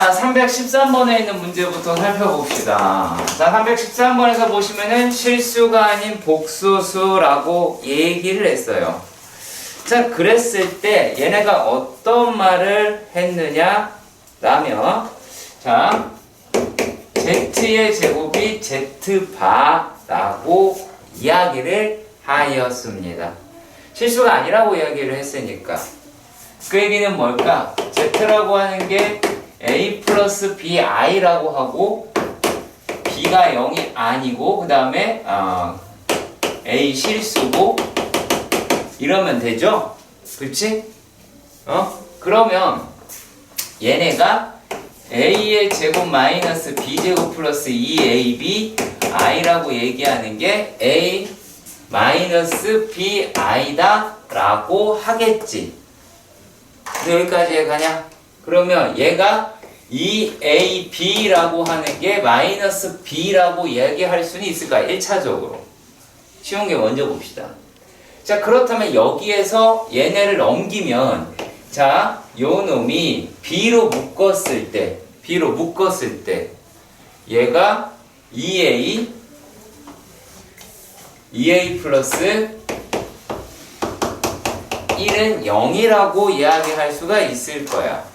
자, 313번에 있는 문제부터 살펴봅시다. 자, 313번에서 보시면은 실수가 아닌 복소수라고 얘기를 했어요. 자, 그랬을 때 얘네가 어떤 말을 했느냐 라면, 자, z의 제곱이 z바라고 이야기를 하였습니다. 실수가 아니라고 이야기를 했으니까 그 얘기는 뭘까? z라고 하는 게 a 플러스 bi라고 하고 b가 0이 아니고 그 다음에 a 실수고 이러면 되죠? 그렇지? 그러면 얘네가 a의 제곱 마이너스 b제곱 플러스 2ab i라고 얘기하는 게 a 마이너스 bi다 라고 하겠지. 여기까지 가냐? 그러면 얘가 2ab라고 하는 게 마이너스 b라고 이야기할 수는 있을까? 1차적으로. 쉬운 게 먼저 봅시다. 자, 그렇다면 여기에서 얘네를 넘기면, 자, 요 놈이 b로 묶었을 때, 얘가 2a 플러스 1은 0이라고 이야기할 수가 있을 거야.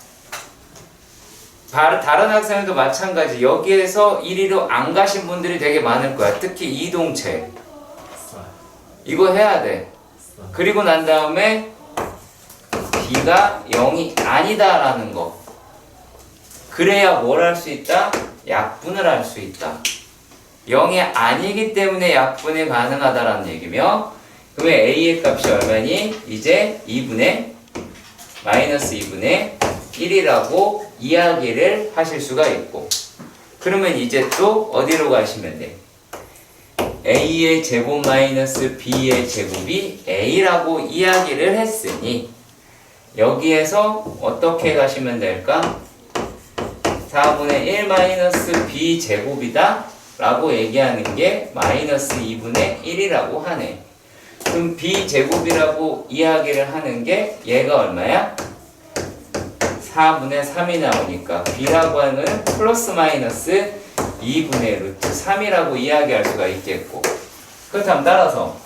다른 학생들도 마찬가지. 여기에서 1위로 안 가신 분들이 되게 많을 거야. 특히 이동체. 이거 해야 돼. 그리고 난 다음에 b가 0이 아니다라는 거. 그래야 뭘 할 수 있다? 약분을 할 수 있다. 0이 아니기 때문에 약분이 가능하다라는 얘기며, 그러면 a의 값이 얼마니? 이제 2분의 마이너스 2분의 1이라고 이야기를 하실 수가 있고, 그러면 이제 또 어디로 가시면 돼? a의 제곱 마이너스 b의 제곱이 a라고 이야기를 했으니 여기에서 어떻게 가시면 될까? 4분의 1 마이너스 b 제곱이다 라고 얘기하는 게 마이너스 2분의 1이라고 하네. 그럼 b 제곱이라고 이야기를 하는 게 얘가 얼마야? 4분의 3이 나오니까 b라고 하는 거는 플러스 마이너스 2분의 루트 3이라고 이야기할 수가 있겠고, 그렇다면 따라서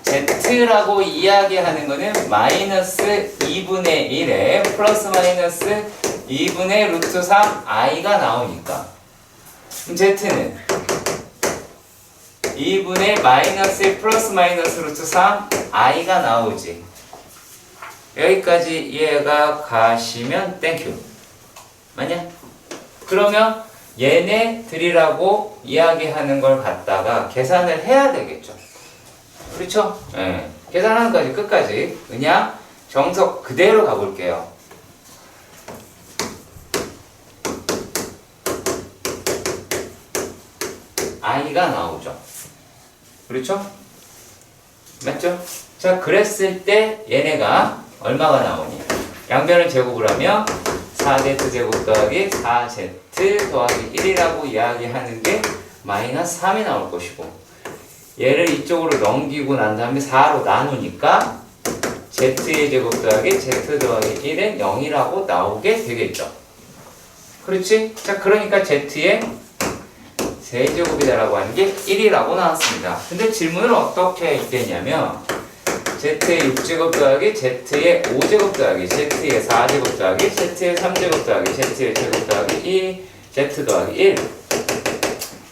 z라고 이야기하는 거는 마이너스 2분의 1에 플러스 마이너스 2분의 루트 3 i가 나오니까, 그럼 z는 2분의 마이너스 1 플러스 마이너스 루트 3 i가 나오지. 여기까지 이해가 가시면 땡큐. 맞냐? 그러면 얘네들이라고 이야기하는 걸 갖다가 계산을 해야 되겠죠. 그렇죠? 네. 계산하는 까지 끝까지 그냥 정석 그대로 가볼게요. i가 나오죠. 그렇죠? 맞죠? 자, 그랬을 때 얘네가 얼마가 나오니? 양변을 제곱을 하면 4z 제곱 더하기 4z 더하기 1이라고 이야기하는 게 마이너스 3이 나올 것이고, 얘를 이쪽으로 넘기고 난 다음에 4로 나누니까 z의 제곱 더하기 z 더하기 1은 0이라고 나오게 되겠죠. 그렇지? 자, 그러니까 z의 세제곱이다라고 하는 게 1이라고 나왔습니다. 근데 질문을 어떻게 했겠냐면 z의 6제곱 더하기 z의 5제곱 더하기 z의 4제곱 더하기 z의 3제곱 더하기 z의 제곱 더하기 2 z 더하기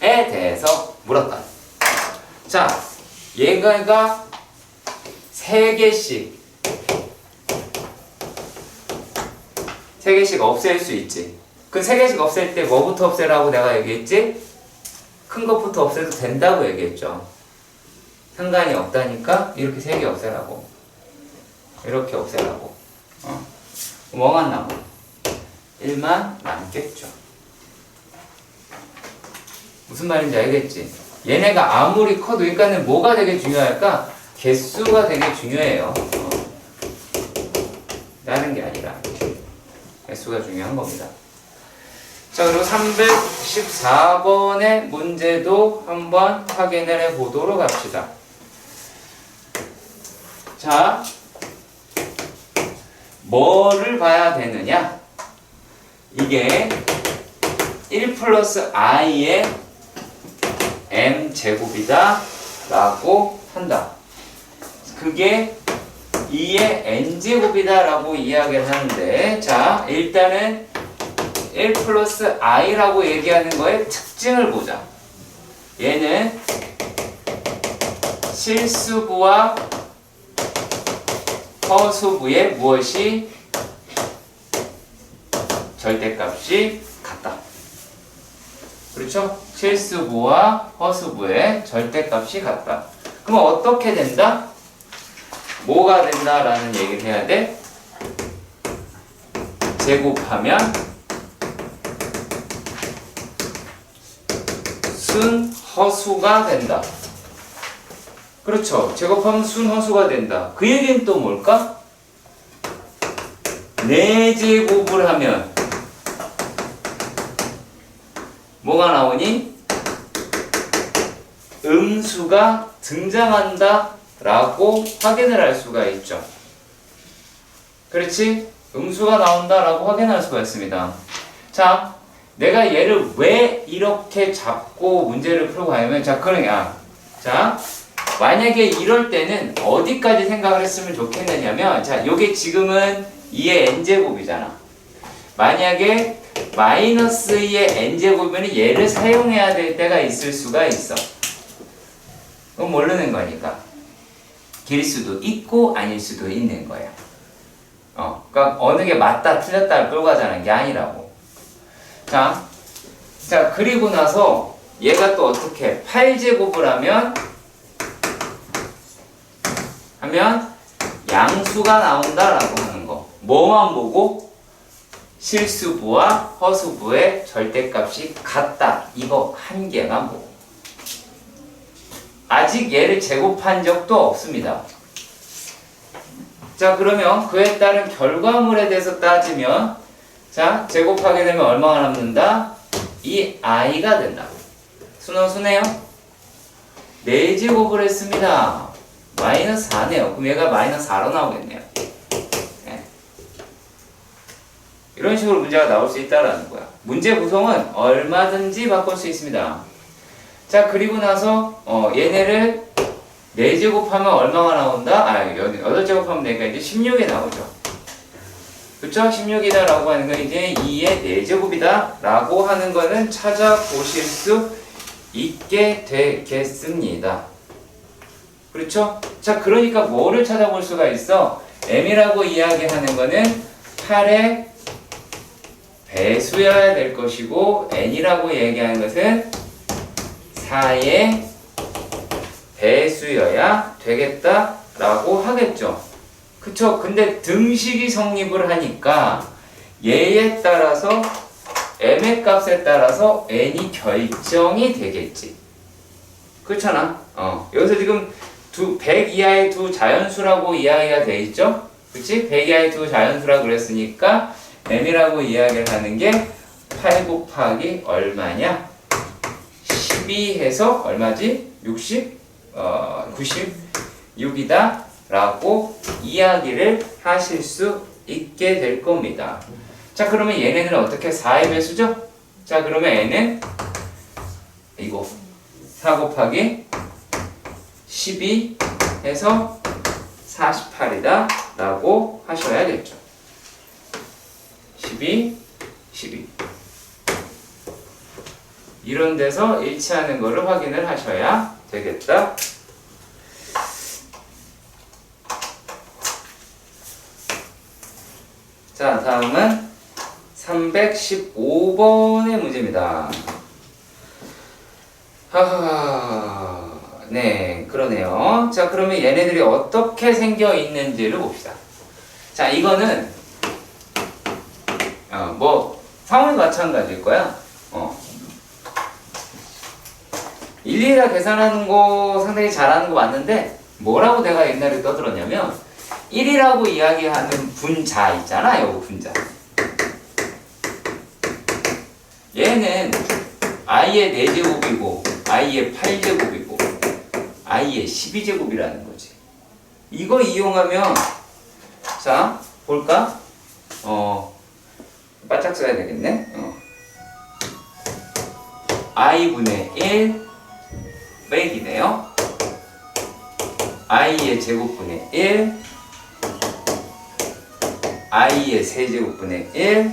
1에 대해서 물었다. 자, 얘가 3개씩 없앨 수 있지. 그 3개씩 없앨 때 뭐부터 없애라고 내가 얘기했지? 큰 것부터 없애도 된다고 얘기했죠. 상관이 없다니까 이렇게 3개 없애라고, 이렇게 없애라고. 뭐만 남아? 1만 남겠죠. 무슨 말인지 알겠지? 얘네가 아무리 커도, 그러니까는 뭐가 되게 중요할까? 개수가 되게 중요해요. 다른 게 아니라 개수가 중요한 겁니다. 자, 그리고 314번의 문제도 한번 확인을 해 보도록 합시다. 자, 뭐를 봐야 되느냐? 이게 1 플러스 i의 m제곱이다 라고 한다. 그게 2의 n제곱이다 라고 이야기를 하는데, 자 일단은 1 플러스 i라고 얘기하는 거의 특징을 보자. 얘는 실수부와 허수부의 무엇이 절대값이 같다. 그렇죠? 실수부와 허수부의 절대값이 같다. 그럼 어떻게 된다? 뭐가 된다라는 얘기를 해야 돼? 제곱하면 순허수가 된다. 그렇죠. 제곱하면 순허수가 된다. 그 얘기는 또 뭘까? 4제곱을 하면 뭐가 나오니? 음수가 등장한다 라고 확인을 할 수가 있죠. 그렇지? 음수가 나온다 라고 확인할 수가 있습니다. 자, 내가 얘를 왜 이렇게 잡고 문제를 풀고 가냐면, 자, 자, 만약에 이럴 때는 어디까지 생각을 했으면 좋겠느냐면, 자, 요게 지금은 2의 n제곱이잖아. 만약에 마이너스 2의 n제곱이면 얘를 사용해야 될 때가 있을 수가 있어. 그건 모르는 거니까. 길 수도 있고 아닐 수도 있는 거야. 그러니까 어느 게 맞다 틀렸다를 끌고 가자는 게 아니라고. 자, 그리고 나서 얘가 또 어떻게 8제곱을 하면 양수가 나온다라고 하는 거. 뭐만 보고? 실수부와 허수부의 절대값이 같다. 이거 한 개만 보고. 아직 얘를 제곱한 적도 없습니다. 자, 그러면 그에 따른 결과물에 대해서 따지면, 자, 제곱하게 되면 얼마가 남는다? 이 i가 된다. 순허수네요? 4제곱을 했습니다. 마이너스 4네요. 그럼 얘가 마이너스 4로 나오겠네요. 네. 이런 식으로 문제가 나올 수 있다라는 거야. 문제 구성은 얼마든지 바꿀 수 있습니다. 자, 그리고 나서 얘네를 4제곱하면 얼마가 나온다? 8제곱하면 되니까 이제 16이 나오죠. 그쵸? 16이다 라고 하는 건 이제 2의 4제곱이다 라고 하는 거는 찾아보실 수 있게 되겠습니다. 그렇죠? 자, 그러니까 뭐를 찾아볼 수가 있어? m이라고 이야기하는 거는 8의 배수여야 될 것이고, n이라고 얘기하는 것은 4의 배수여야 되겠다라고 하겠죠. 그쵸? 근데 등식이 성립을 하니까 얘에 따라서 m의 값에 따라서 n이 결정이 되겠지. 그렇잖아. 여기서 지금 100 이하의 두 자연수라고 이야기가 돼 있죠? 그치? 100 이하의 두 자연수라고 그랬으니까 m이라고 이야기를 하는 게 8 곱하기 얼마냐? 12 해서 얼마지? 60? 96이다 라고 이야기를 하실 수 있게 될 겁니다. 자, 그러면 얘네는 어떻게 4의 배수죠? 자, 그러면 얘는 이거 4 곱하기 12 해서 48이다 라고 하셔야겠죠. 12 이런 데서 일치하는 거를 확인을 하셔야 되겠다. 자, 다음은 315번의 문제입니다. 네, 그러네요. 자, 그러면 얘네들이 어떻게 생겨 있는지를 봅시다. 자, 이거는 상황이 마찬가지일 거야. 일일이 다 계산하는 거 상당히 잘하는 거 맞는데, 뭐라고 내가 옛날에 떠들었냐면 1이라고 이야기하는 분자 있잖아. 요거 분자. 얘는 i의 4제곱이고 i의 8제곱이고 i의 12제곱이라는 거지. 이거 이용하면, 자, 볼까? 바짝 딱 써야 되겠네. i분의 1 빼기네요. i의 제곱분의 1 i의 세제곱분의 1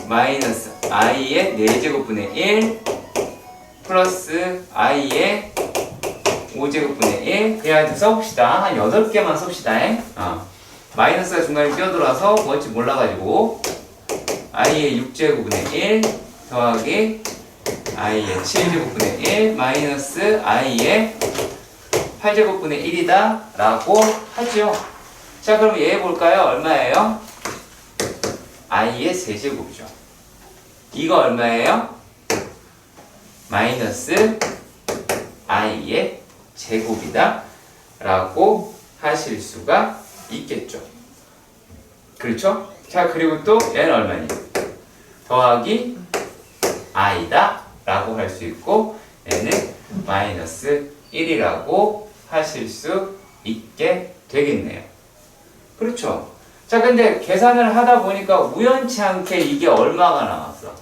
마이너스 i의 4제곱분의 1 플러스 i의 5제곱분의 1 그냥 써봅시다. 한 8개만 씁시다. 마이너스가 중간에 끼어들어서 뭔지 몰라가지고 i의 6제곱분의 1 더하기 i의 7제곱분의 1 마이너스 i의 8제곱분의 1이다 라고 하죠. 자, 그럼 얘 볼까요? 얼마예요? i의 세제곱이죠. 이거 얼마예요? 마이너스 i의 제곱이다 라고 하실 수가 있겠죠. 그렇죠? 자, 그리고 또 얘는 얼마니? 더하기 i다 라고 할 수 있고 얘는 마이너스 1이라고 하실 수 있게 되겠네요. 그렇죠? 자, 근데 계산을 하다 보니까 우연치 않게 이게 얼마가 나왔어?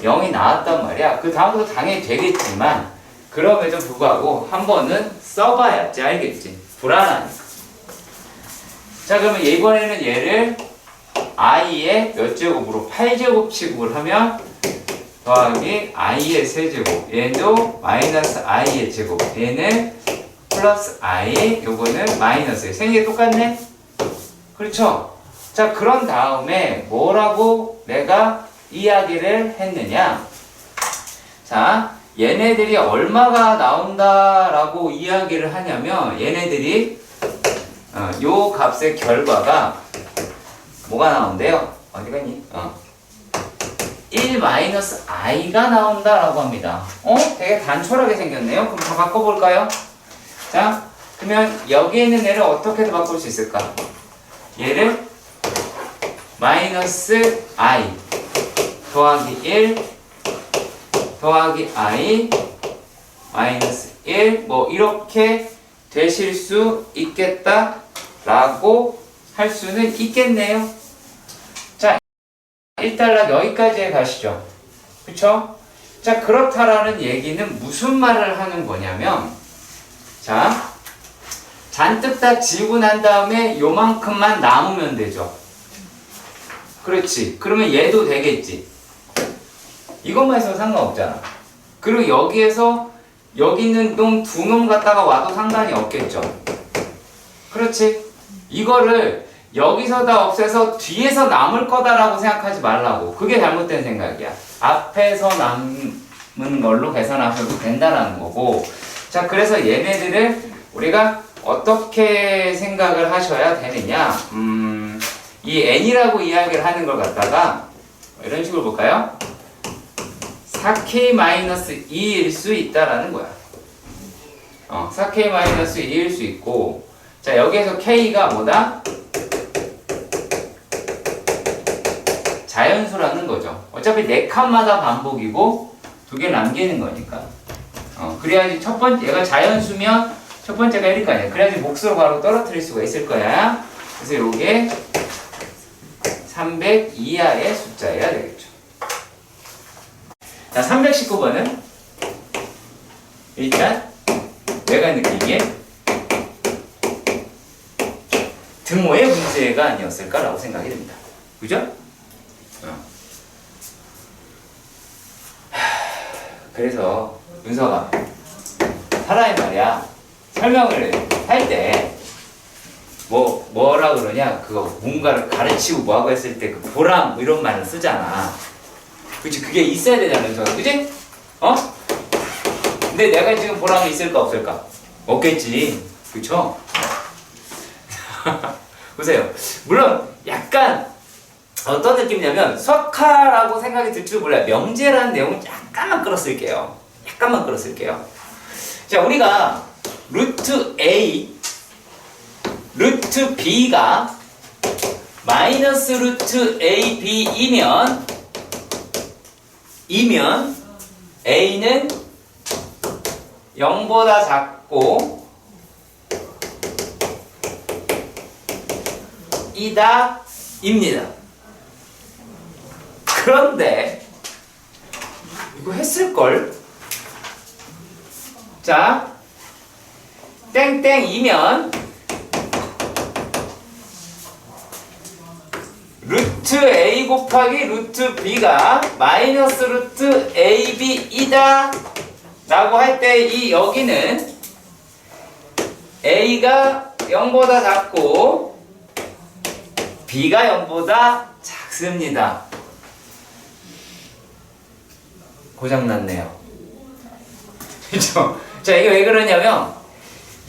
0이 나왔단 말이야. 그 다음부터 당연히 되겠지만 그럼에도 불구하고 한 번은 써봐야지 알겠지? 불안하니까. 자, 그러면 이번에는 얘를 i의 몇 제곱으로 8제곱 취급을 하면 더하기 i의 세제곱 얘도 마이너스 i의 제곱 얘는 플러스 i 요거는 마이너스 생긴 게 똑같네? 그렇죠? 자, 그런 다음에 뭐라고 내가 이야기를 했느냐? 자, 얘네들이 얼마가 나온다라고 이야기를 하냐면 얘네들이 요 값의 결과가 뭐가 나온대요? 어디 갔니? 1-i가 나온다라고 합니다. 되게 단촐하게 생겼네요. 그럼 다 바꿔볼까요? 자, 그러면 여기 있는 애를 어떻게도 바꿀 수 있을까? 얘를 마이너스 i 더하기 1 더하기 i 마이너스 1 뭐 이렇게 되실 수 있겠다라고 할 수는 있겠네요. 자, 일단락 여기까지 가시죠. 그쵸? 자, 그렇다라는 얘기는 무슨 말을 하는 거냐면 자, 잔뜩 다 지우고 난 다음에 요만큼만 남으면 되죠. 그렇지. 그러면 얘도 되겠지. 이것만 해서 상관없잖아. 그리고 여기에서 여기 있는 놈 두 놈 갖다가 와도 상관이 없겠죠. 그렇지. 이거를 여기서 다 없애서 뒤에서 남을 거다라고 생각하지 말라고. 그게 잘못된 생각이야. 앞에서 남은 걸로 계산하셔도 된다라는 거고. 자, 그래서 얘네들을 우리가 어떻게 생각을 하셔야 되느냐? 이 n이라고 이야기를 하는 걸 갖다가 이런 식으로 볼까요? 4k-2일 수 있다라는 거야. 4k-2일 수 있고, 자, 여기에서 k가 뭐다? 자연수라는 거죠. 어차피 4칸마다 반복이고 2개 남기는 거니까. 그래야지 얘가 자연수면 첫 번째가 1일 거 아니야. 그래야지 몫으로 바로 떨어뜨릴 수가 있을 거야. 그래서 요게 300 이하의 숫자여야 되겠죠. 자, 319번은 일단 내가 느끼기에 등호의 문제가 아니었을까라고 생각이 듭니다. 그죠? 그래서 윤서가 사람이 말이야 설명을 할 때 뭐라 그러냐 그거 뭔가를 가르치고 뭐하고 했을 때 그 보람 뭐 이런 말을 쓰잖아. 그치? 그게 있어야 되잖아 윤서가. 그치? 근데 내가 지금 보람이 있을까 없을까? 없겠지. 그쵸? 보세요. 물론 약간 어떤 느낌이냐면 석하라고 생각이 들 줄 몰라요. 명제라는 내용을 약간만 끌어쓸게요. 자, 우리가 루트 A, 루트 B가 마이너스 루트 AB 이면 A는 0보다 작고 이다 입니다. 그런데 이거 했을걸? 자, 땡땡이면 루트 A 곱하기 루트 B가 마이너스 루트 AB이다 라고 할 때 이 여기는 A가 0보다 작고 B가 0보다 작습니다. 고장났네요. 그죠? 자, 이게 왜 그러냐면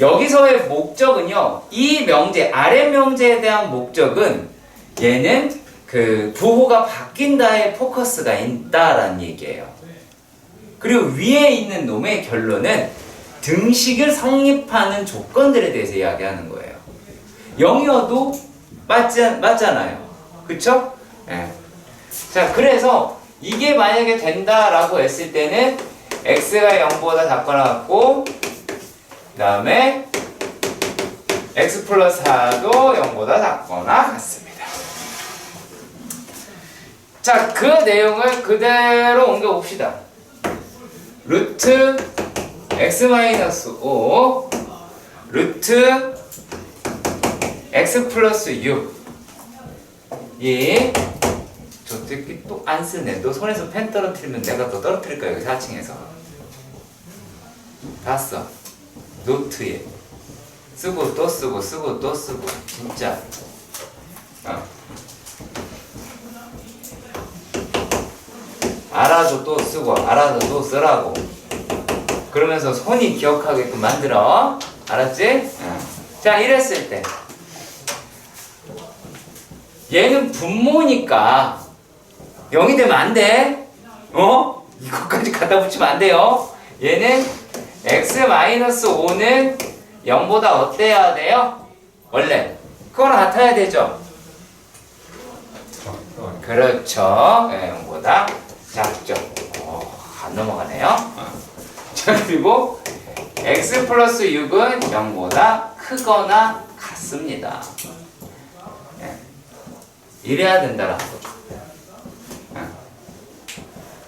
여기서의 목적은요, 이 명제, 아래 명제에 대한 목적은 얘는 그 부호가 바뀐다에 포커스가 있다라는 얘기예요. 그리고 위에 있는 놈의 결론은 등식을 성립하는 조건들에 대해서 이야기하는 거예요. 0이어도 맞잖아요. 그쵸? 네. 자, 그래서 이게 만약에 된다라고 했을 때는 x가 0보다 작거나 같고, 그 다음에 x 플러스 4도 0보다 작거나 같습니다. 자, 그 내용을 그대로 옮겨 봅시다. 루트 x 마이너스 5 루트 x 플러스 6 이 저 새끼 또 안 쓰네. 너 손에서 펜 떨어뜨리면 내가 또 떨어뜨릴 거야. 여기 4층에서 다 써. 노트에 쓰고 또 쓰고 쓰고 또 쓰고 진짜 알아도 또 쓰고 알아도 또 쓰라고. 그러면서 손이 기억하게끔 만들어. 알았지? 자, 이랬을 때 얘는 분모니까 0이 되면 안 돼. 이것까지 갖다 붙이면 안 돼요. 얘는 x-5는 0보다 어때야 돼요? 원래 그거랑 같아야 되죠. 그렇죠. 0보다 작죠. 안 넘어가네요. 자, 그리고 x 플러스 6은 0보다 크거나 같습니다. 이래야 된다라는 거죠.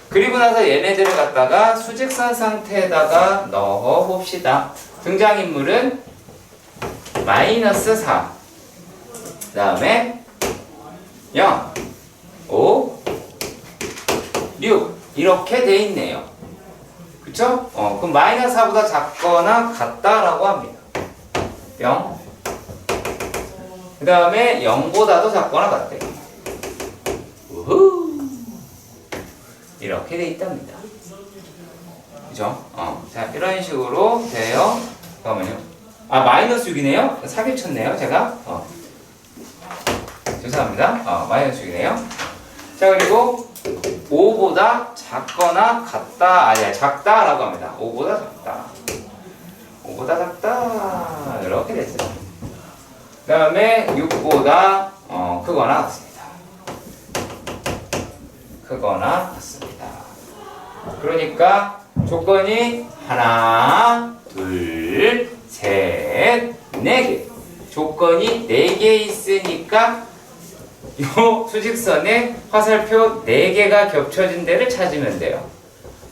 그리고 나서 얘네들을 갖다가 수직선 상태에다가 넣어 봅시다. 등장인물은 마이너스 4, 그 다음에 0, 5, 6 이렇게 돼 있네요. 그쵸? 그럼 마이너스 4보다 작거나 같다라고 합니다. 0, 그 다음에 0보다도 작거나 같대. 우후. 이렇게 돼 있답니다. 그죠? 자, 이런 식으로 돼요. 잠깐만요. 마이너스 6이네요? 사기 쳤네요, 제가. 죄송합니다. 마이너스 6이네요. 자, 그리고 5보다 작거나 같다, 아니야, 작다라고 합니다. 5보다 작다. 5보다 작다. 이렇게 됐어요. 그 다음에 6보다 크거나 같습니다. 크거나 같습니다. 그러니까 조건이 하나, 둘, 셋, 네 개. 조건이 4개 있으니까 요 수직선에 화살표 4개가 겹쳐진 데를 찾으면 돼요.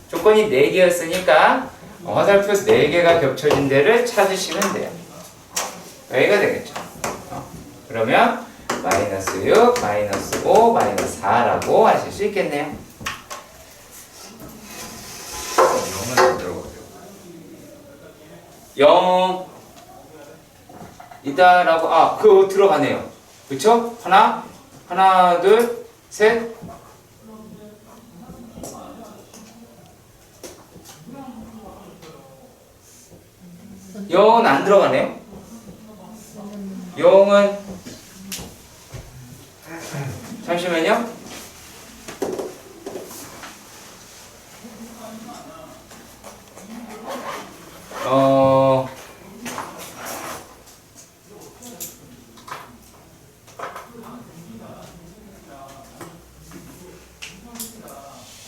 조건이 4개였으니까 화살표 4개가 겹쳐진 데를 찾으시면 돼요. 여기가 되겠죠. 그러면 마이너스 6, 마이너스 5, 마이너스 4라고 하실 수 있겠네요. 0은 안 들어가세요. 0 이다라고 그거 들어가네요. 그쵸? 하나, 둘, 셋. 영은 안 들어가네요. 0은 잠시만요.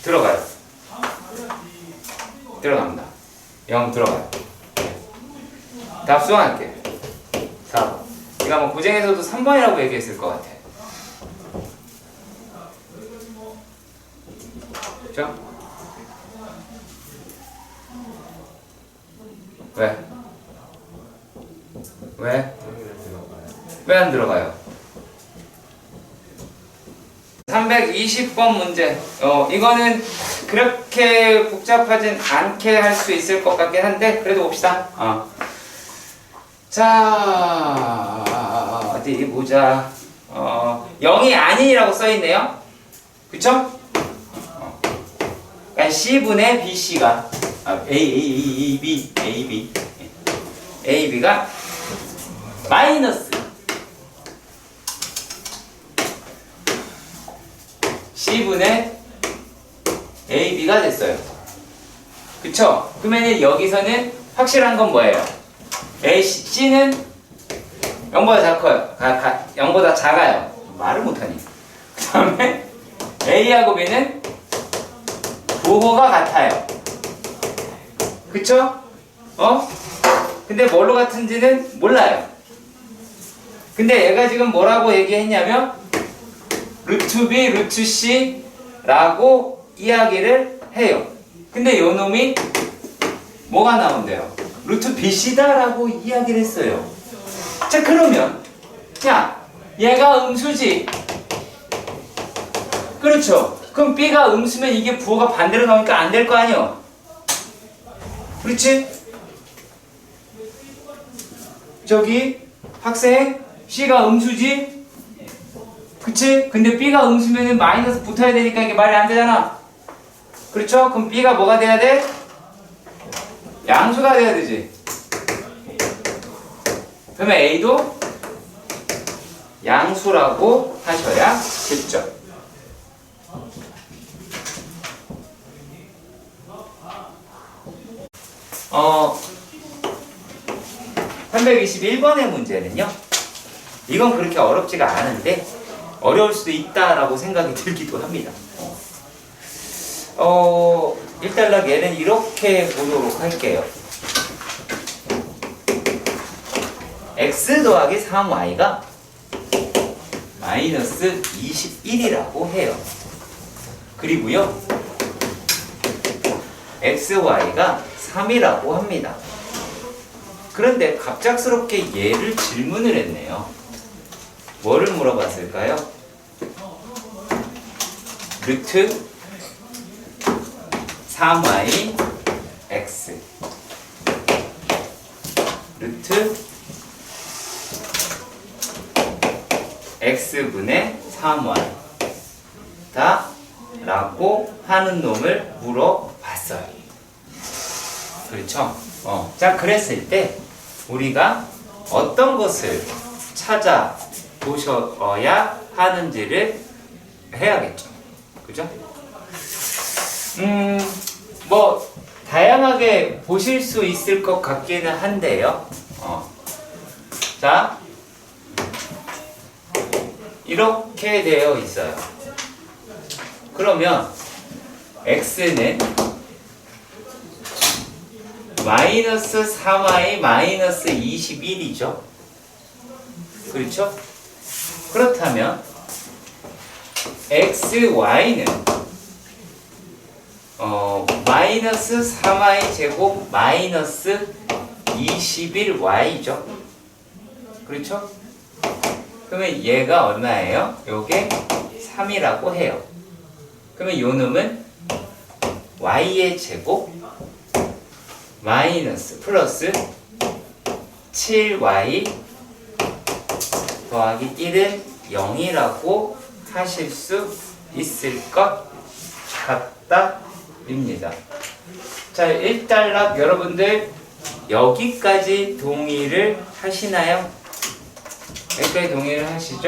들어가요. 들어갑니다. 0 들어가요. 답수할게요. 4번. 이거 아마 고쟁에서도 3번이라고 얘기했을 것 같아. 그죠? 왜? 왜? 왜 안 들어가요? 320번 문제. 이거는 그렇게 복잡하진 않게 할 수 있을 것 같긴 한데, 그래도 봅시다. 자, 어디 보자. 0이 아니라고 써있네요. 그쵸? 그러니까 C분의 BC가, AB가 마이너스 C분의 AB가 됐어요. 그쵸? 그러면 여기서는 확실한 건 뭐예요? C는 0보다 작아요. 0보다 작아요. 말을 못하니. 그 다음에 A하고 B는 부호가 같아요. 그쵸? 근데 뭘로 같은지는 몰라요. 근데 얘가 지금 뭐라고 얘기했냐면 루트 B, 루트 C 라고 이야기를 해요. 근데 요 놈이 뭐가 나온대요? 루트 BC다 라고 이야기를 했어요. 자, 그러면 야, 얘가 음수지. 그렇죠? 그럼 B가 음수면 이게 부호가 반대로 나오니까 안 될 거 아니야? 그렇지? 저기 학생 C가 음수지? 그치? 근데 B가 음수면은 마이너스 붙어야 되니까 이게 말이 안 되잖아. 그렇죠? 그럼 B가 뭐가 돼야 돼? 양수가 돼야 되지. 그러면 A도 양수라고 하셔야겠죠. 어, 321번의 문제는요. 이건 그렇게 어렵지가 않은데 어려울 수도 있다라고 생각이 들기도 합니다. 일단락 얘는 이렇게 보도록 할게요. x 더하기 3y가 마이너스 21이라고 해요. 그리고요 xy가 3이라고 합니다. 그런데 갑작스럽게 얘를 질문을 했네요. 뭐를 물어봤을까요? 루트 3y x 루트 x분의 3y 다 라고 하는 놈을 물어봤어요. 그렇죠? 자, 그랬을 때 우리가 어떤 것을 찾아보셔야 하는지를 해야겠죠. 그죠? 뭐 다양하게 보실 수 있을 것 같기는 한데요. 자, 이렇게 되어 있어요. 그러면 x는 마이너스 3y 마이너스 21이죠. 그렇죠? 그렇다면 xy는 마이너스 3y 제곱 마이너스 21y죠. 그렇죠? 그러면 얘가 얼마예요? 요게 3이라고 해요. 그러면 요 놈은 y의 제곱 마이너스 플러스 7y 더하기 1은 0이라고 하실 수 있을 것 같다입니다. 자, 일단락 여러분들 여기까지 동의를 하시나요? 여기까지 동의를 하시죠?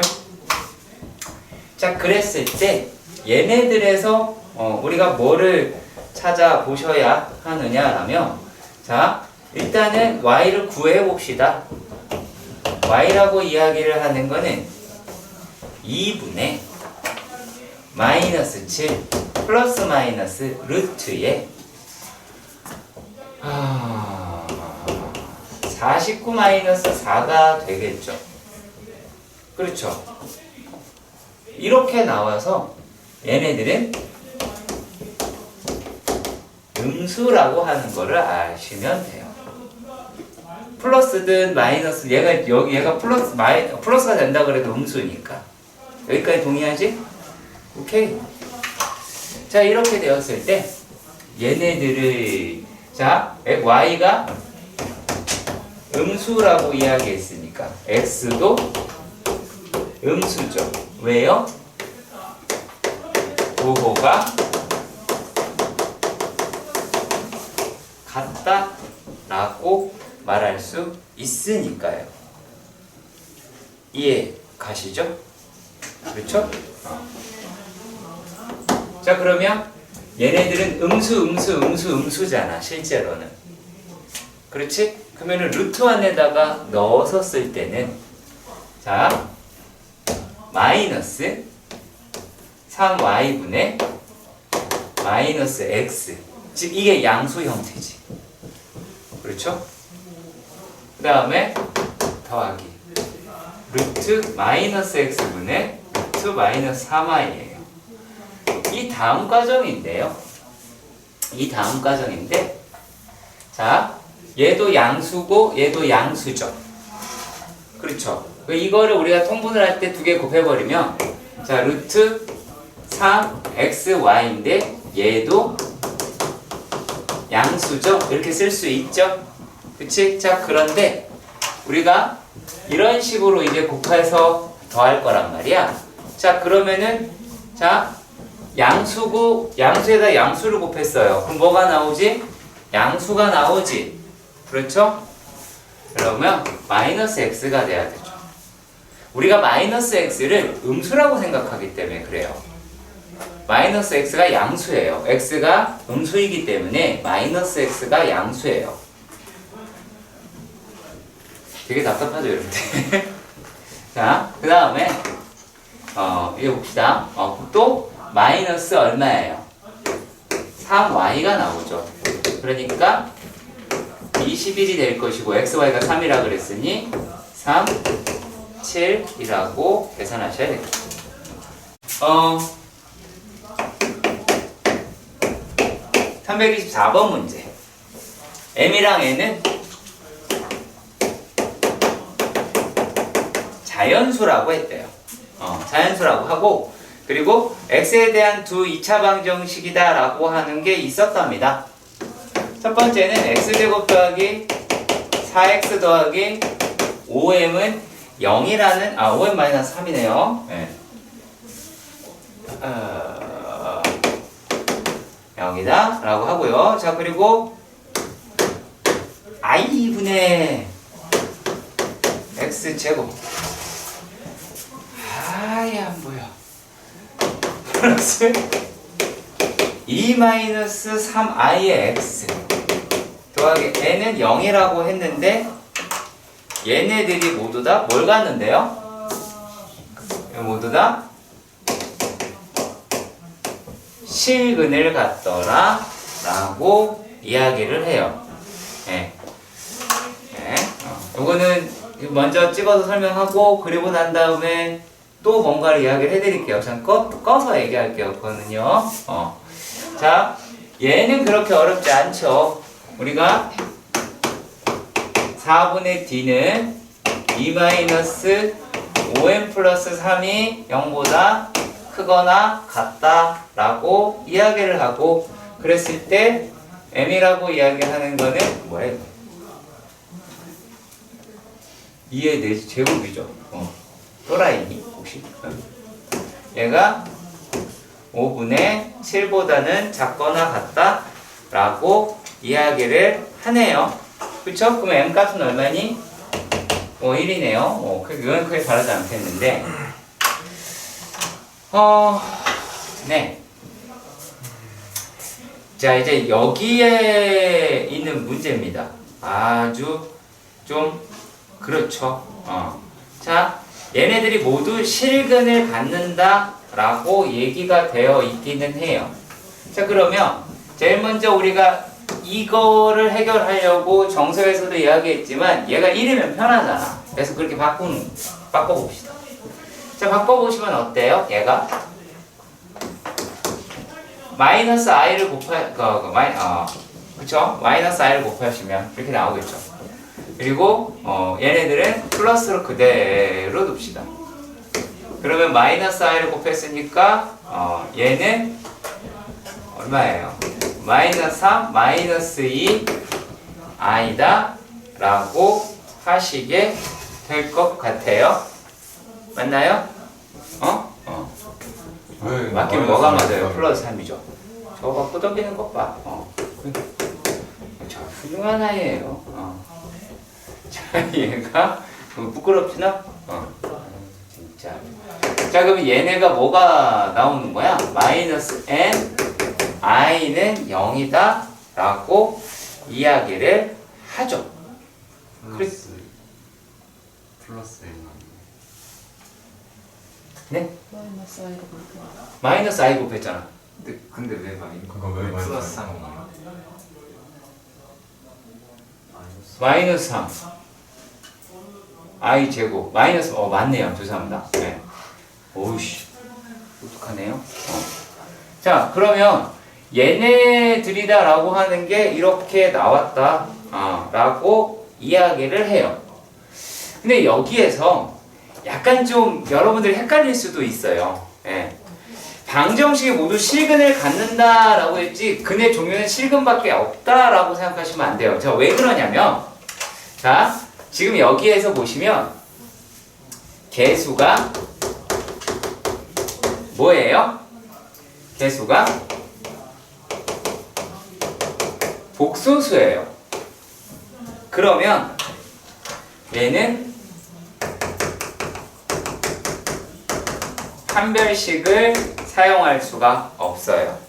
자, 그랬을 때 얘네들에서 우리가 뭐를 찾아보셔야 하느냐라면, 자, 일단은 y를 구해봅시다. y라고 이야기를 하는 거는 2분의 마이너스 7 플러스 마이너스 루트에 49 마이너스 4가 되겠죠. 그렇죠. 이렇게 나와서 얘네들은 음수라고 하는 거를 아시면 돼요. 플러스든 마이너스, 얘가 플러스가 된다 그래도 음수니까. 여기까지 동의하지? 오케이. 자, 이렇게 되었을 때 얘네들을 자, y가 음수라고 이야기했으니까 x도 음수죠. 왜요? 부호가 같다 라고 말할 수 있으니까요. 이해 가시죠? 그렇죠? 자, 그러면 얘네들은 음수잖아 실제로는. 그렇지? 그러면은 루트 안에다가 넣어서 쓸 때는 자 마이너스 3y분의 마이너스 x, 즉 이게 양수 형태지. 그렇죠? 그 다음에 더하기 루트 마이너스 x분의 루트 마이너스 3y예요. 이 다음 과정인데요. 이 다음 과정인데 자 얘도 양수고 얘도 양수죠. 그렇죠? 이거를 우리가 통분을 할 때 두 개 곱해버리면 자 루트 3xy인데 얘도 양수죠? 이렇게 쓸 수 있죠? 그치? 자, 그런데 우리가 이런 식으로 이제 곱해서 더할 거란 말이야. 자, 그러면은 자 양수고 양수에다 양수를 곱했어요. 그럼 뭐가 나오지? 양수가 나오지. 그렇죠? 그러면 마이너스 x가 돼야 되죠. 우리가 마이너스 x를 음수라고 생각하기 때문에 그래요. 마이너스 x가 양수예요. x가 음수이기 때문에 마이너스 x가 양수예요. 되게 답답하죠, 이럴 때. 자, 그 다음에 이제 봅시다. 또 마이너스 얼마예요? 3y가 나오죠. 그러니까 21이 될 것이고 xy가 3이라 그랬으니 3, 7이라고 계산하셔야 되겠죠. 324번 문제. m이랑 n은 자연수라고 했대요. 자연수라고 하고, 그리고 x에 대한 두 2차 방정식이다 라고 하는 게 있었답니다. 첫 번째는 x제곱 더하기 4x 더하기 5m은 0이라는 5m 마이너스 3이네요. 네. 0이다 라고 하고요. 자, 그리고 i분의 x제곱 안 보여. 플러스 2 마이너스 3i의 x 더하기 n은 0이라고 했는데 얘네들이 모두 다 뭘 갖는데요? 모두 다 실근을 갖더라 라고 이야기를 해요. 요거는 먼저 찍어서 설명하고 그리고 난 다음에 또 뭔가를 이야기를 해드릴게요. 전 꺼서 얘기할게요. 그거는요. 자, 얘는 그렇게 어렵지 않죠. 우리가 4분의 d는 2-5m 플러스 3이 0보다 크거나 같다 라고 이야기를 하고, 그랬을 때 m이라고 이야기하는 거는 뭐예요? 2의 4 제곱이죠. 또라이니 혹시? 얘가 5분의 7보다는 작거나 같다 라고 이야기를 하네요. 그쵸? 그럼 m 값은 얼마니? 1이네요. 이건 크게 다르지 않겠는데, 네. 자, 이제 여기에 있는 문제입니다. 아주 좀 그렇죠. 자, 얘네들이 모두 실근을 갖는다 라고 얘기가 되어 있기는 해요. 자, 그러면 제일 먼저 우리가 이거를 해결하려고 정석에서도 이야기했지만 얘가 1이면 편하잖아. 그래서 그렇게 바꿔봅시다. 자, 바꿔보시면 어때요? 얘가 마이너스 i를 그쵸? 마이너스 i를 곱하시면 이렇게 나오겠죠. 그리고 얘네들은 플러스로 그대로 둡시다. 그러면 마이너스 i를 곱했으니까 얘는 얼마예요? 마이너스 3, 마이너스 2 i다 라고 하시게 될 것 같아요. 맞나요? 맞긴 뭐가 맞아요? 플러스 3이죠. 저거 끄덕이는 것 봐. 저 훌륭한 아이예요. 자, 얘가 부끄럽지나? 진짜. 자, 그럼 얘네가 뭐가 나오는 거야? 마이너스 n, i는 0이다 라고 이야기를 하죠. 플러스 n 네? 마이너스 i로 곱해. 마이너스 i 곱했잖아. 근데 왜 마이너스? 그거 왜 플러스 마이너스 3이에요? 마이너스 3 i 제곱 마이너스 맞네요. 죄송합니다. 네. 오우씨 똑똑하네요. 자, 그러면 얘네들이다 라고 하는 게 이렇게 나왔다 라고 이야기를 해요. 근데 여기에서 약간 좀 여러분들이 헷갈릴 수도 있어요. 예. 방정식이 모두 실근을 갖는다 라고 했지 근의 종류는 실근밖에 없다 라고 생각하시면 안 돼요. 자, 왜 그러냐면 자, 지금 여기에서 보시면 개수가 뭐예요? 개수가 복소수예요. 그러면 얘는 판별식을 사용할 수가 없어요.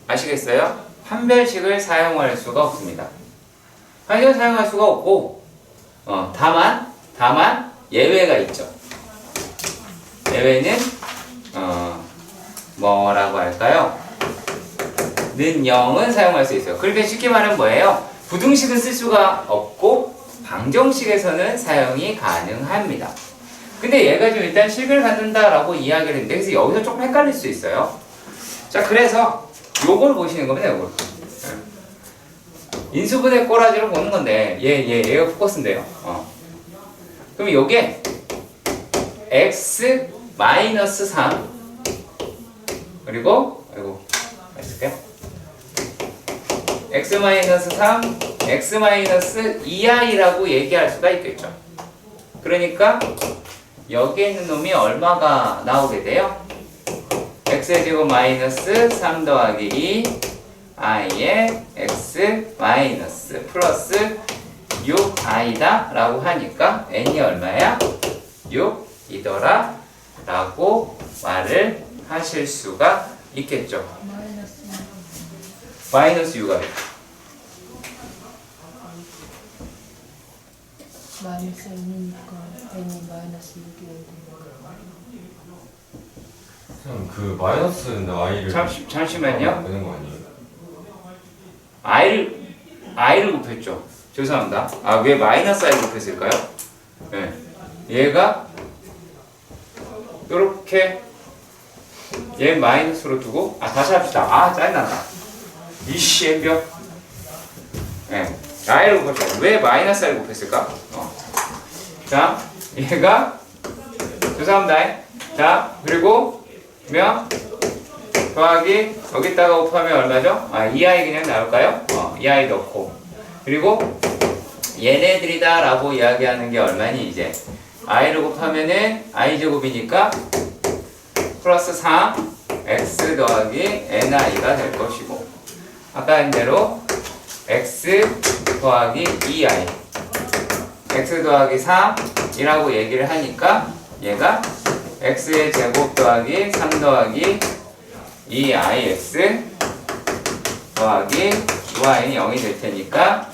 아시겠어요? 판별식을 사용할 수가 없습니다. 판별식을 사용할 수가 없고 다만 예외가 있죠. 예외는 뭐라고 할까요? 는 0은 사용할 수 있어요. 그렇게 쉽게 말하면 뭐예요? 부등식은 쓸 수가 없고 방정식에서는 사용이 가능합니다. 근데 얘가 좀 일단 식을 갖는다라고 이야기를 했는데 그래서 여기서 조금 헷갈릴 수 있어요. 자, 그래서 요걸 보시는 겁니다. 요걸. 인수분해 꼬라지를 보는 건데 얘가 포커스인데요. 그럼 요게 x 마이너스 3 그리고 쓸게요. x 마이너스 3 x 마이너스 2i라고 얘기할 수가 있겠죠. 그러니까 여기에 있는 놈이 얼마가 나오게 돼요? x의 제곱 마이너스 3 더하기 2 i의 x 마이너스 플러스 6i다 라고 하니까 n이 얼마야? 6이더라 라고 말을 하실 수가 있겠죠. 마이너스 6i 마이너스 1이니까 n이 마이너스 6이어야 그냥 그 마이너스인데 i를 잠시만요. 되는 거 아니에요? i를 곱했죠. 죄송합니다. 왜 마이너스 i를 곱했을까요? 네. 얘가 요렇게 얘 마이너스로 두고 다시 합시다. 짜증난다. 이씨 엠병. 네. i를 곱했죠. 왜 마이너스 i를 곱했을까? 자, 얘가 죄송합니다. 자, 그리고 면 더하기 여기다가 곱하면 얼마죠? 2i 그냥 나올까요? 2i 넣고 그리고 얘네들이다 라고 이야기하는 게 얼마니 이제 i를 곱하면은 i제곱이니까 플러스 3 x 더하기 ni가 될 것이고 아까 한 대로 x 더하기 2i x 더하기 3이라고 얘기를 하니까 얘가 x의 제곱 더하기 3 더하기 2ix 더하기 2y는 0이 될 테니까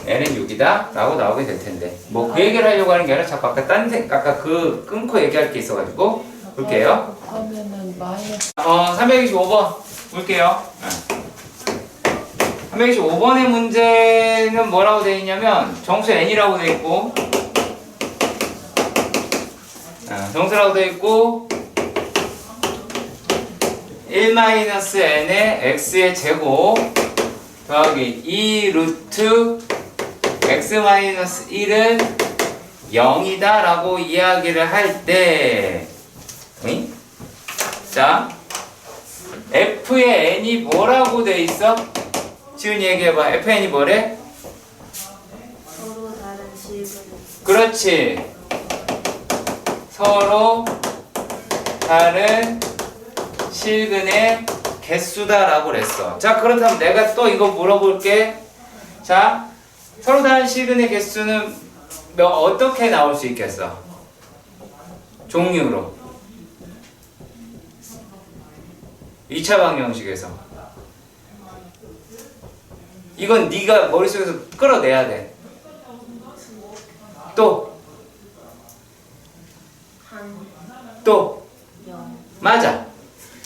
n은 6이다 라고 나오게 될 텐데 뭐 그 얘기를 하려고 하는 게 아니라 자꾸 아까 그 끊고 얘기할 게 있어가지고 볼게요. 하면은 마이너스 325번 볼게요. 325번의 문제는 뭐라고 되어 있냐면 정수 n이라고 되어 있고 정수라고 되어 있고 1-n의 x의 제곱 더하기 2 루트 x-1은 0이다 라고 이야기를 할 때, 자, f의 n이 뭐라고 돼 있어? 지훈이 얘기해봐. f의 n이 뭐래? 서로 다른 식으로. 그렇지. 서로 다른 실근의 개수다라고 그랬어. 자, 그렇다면 내가 또 이거 물어볼게. 자, 서로 다른 실근의 개수는 어떻게 나올 수 있겠어? 종류로. 2차 방정식에서. 이건 네가 머릿속에서 끌어내야 돼. 또. 또. 맞아.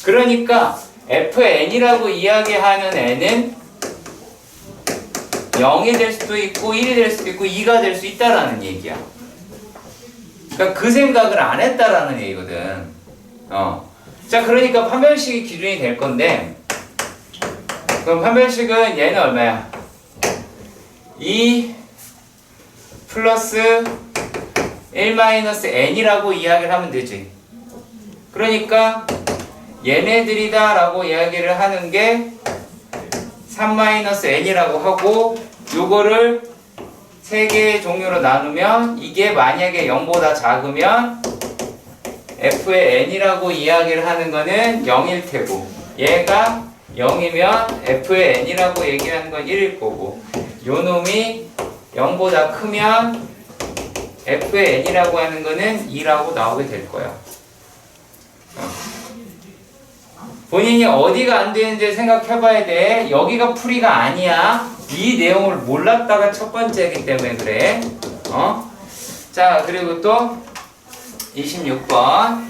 그러니까 fn이라고 이야기하는 n은 0이 될 수도 있고 1이 될 수도 있고 2가 될 수 있다라는 얘기야. 그러니까 그 생각을 안 했다라는 얘기거든. 자, 그러니까 판별식이 기준이 될 건데, 그럼 판별식은 얘는 얼마야? 2 플러스 1 마이너스 n이라고 이야기를 하면 되지. 그러니까 얘네들이다 라고 이야기를 하는 게 3 마이너스 n이라고 하고, 요거를 3개의 종류로 나누면 이게 만약에 0보다 작으면 f의 n이라고 이야기를 하는 거는 0일 테고, 얘가 0이면 f의 n이라고 얘기하는 건 1일 거고, 요 놈이 0보다 크면 f의 n이라고 하는 거는 2라고 나오게 될 거야. 본인이 어디가 안 되는지 생각해 봐야 돼. 여기가 풀이가 아니야. 이 내용을 몰랐다가 첫 번째이기 때문에 그래. 자, 그리고 또 26번.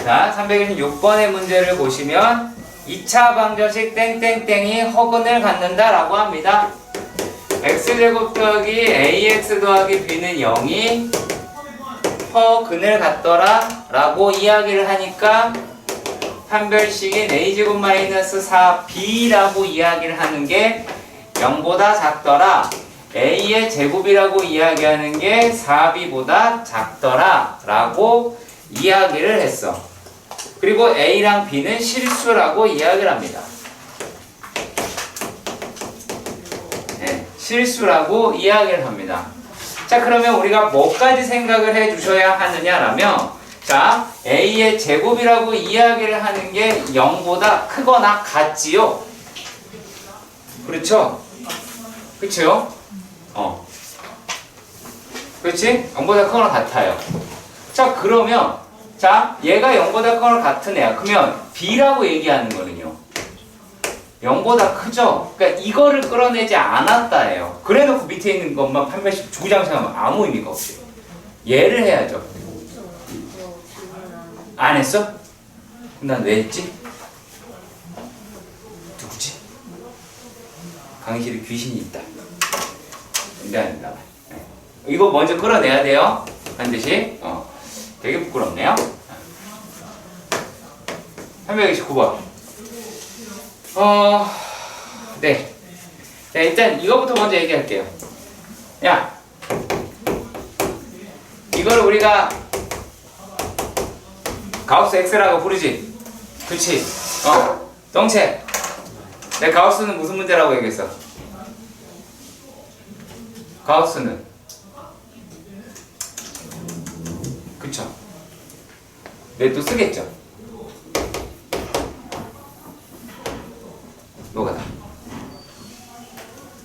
자, 326번의 문제를 보시면 2차 방정식 땡땡땡이 허근을 갖는다 라고 합니다. x제곱 더하기 ax 더하기 b는 0이 허근을 갖더라 라고 이야기를 하니까 판별식인 a제곱 마이너스 4b라고 이야기를 하는 게 0보다 작더라, a의 제곱이라고 이야기하는 게 4b보다 작더라 라고 이야기를 했어. 그리고 a랑 b는 실수라고 이야기를 합니다. 네, 실수라고 이야기를 합니다. 자, 그러면 우리가 뭐까지 생각을 해 주셔야 하느냐라면, 자, a의 제곱이라고 이야기를 하는 게 0보다 크거나 같지요? 그렇죠? 그렇죠? 그렇지? 0보다 크거나 같아요. 자, 그러면 자, 얘가 0보다 크거나 같은 애야. 그러면 b라고 얘기하는 거는요, 0보다 크죠? 그러니까 이거를 끌어내지 않았다예요. 그래놓고 밑에 있는 것만 판별식 주구장창하면 아무 의미가 없어요. 얘를 해야죠. 안 했어? 그럼 난 왜 했지? 누구지? 강의실에 귀신이 있다. 인간인가 봐. 이거 먼저 끌어내야 돼요. 반드시. 되게 부끄럽네요. 329번. 네. 자, 일단 이거부터 먼저 얘기할게요. 야, 이걸 우리가 가우스 X라고 부르지? 그치? 정체. 내 가우스는 무슨 문제라고 얘기했어? 가우스는, 그쵸? 내 또 쓰겠죠? 뭐가다?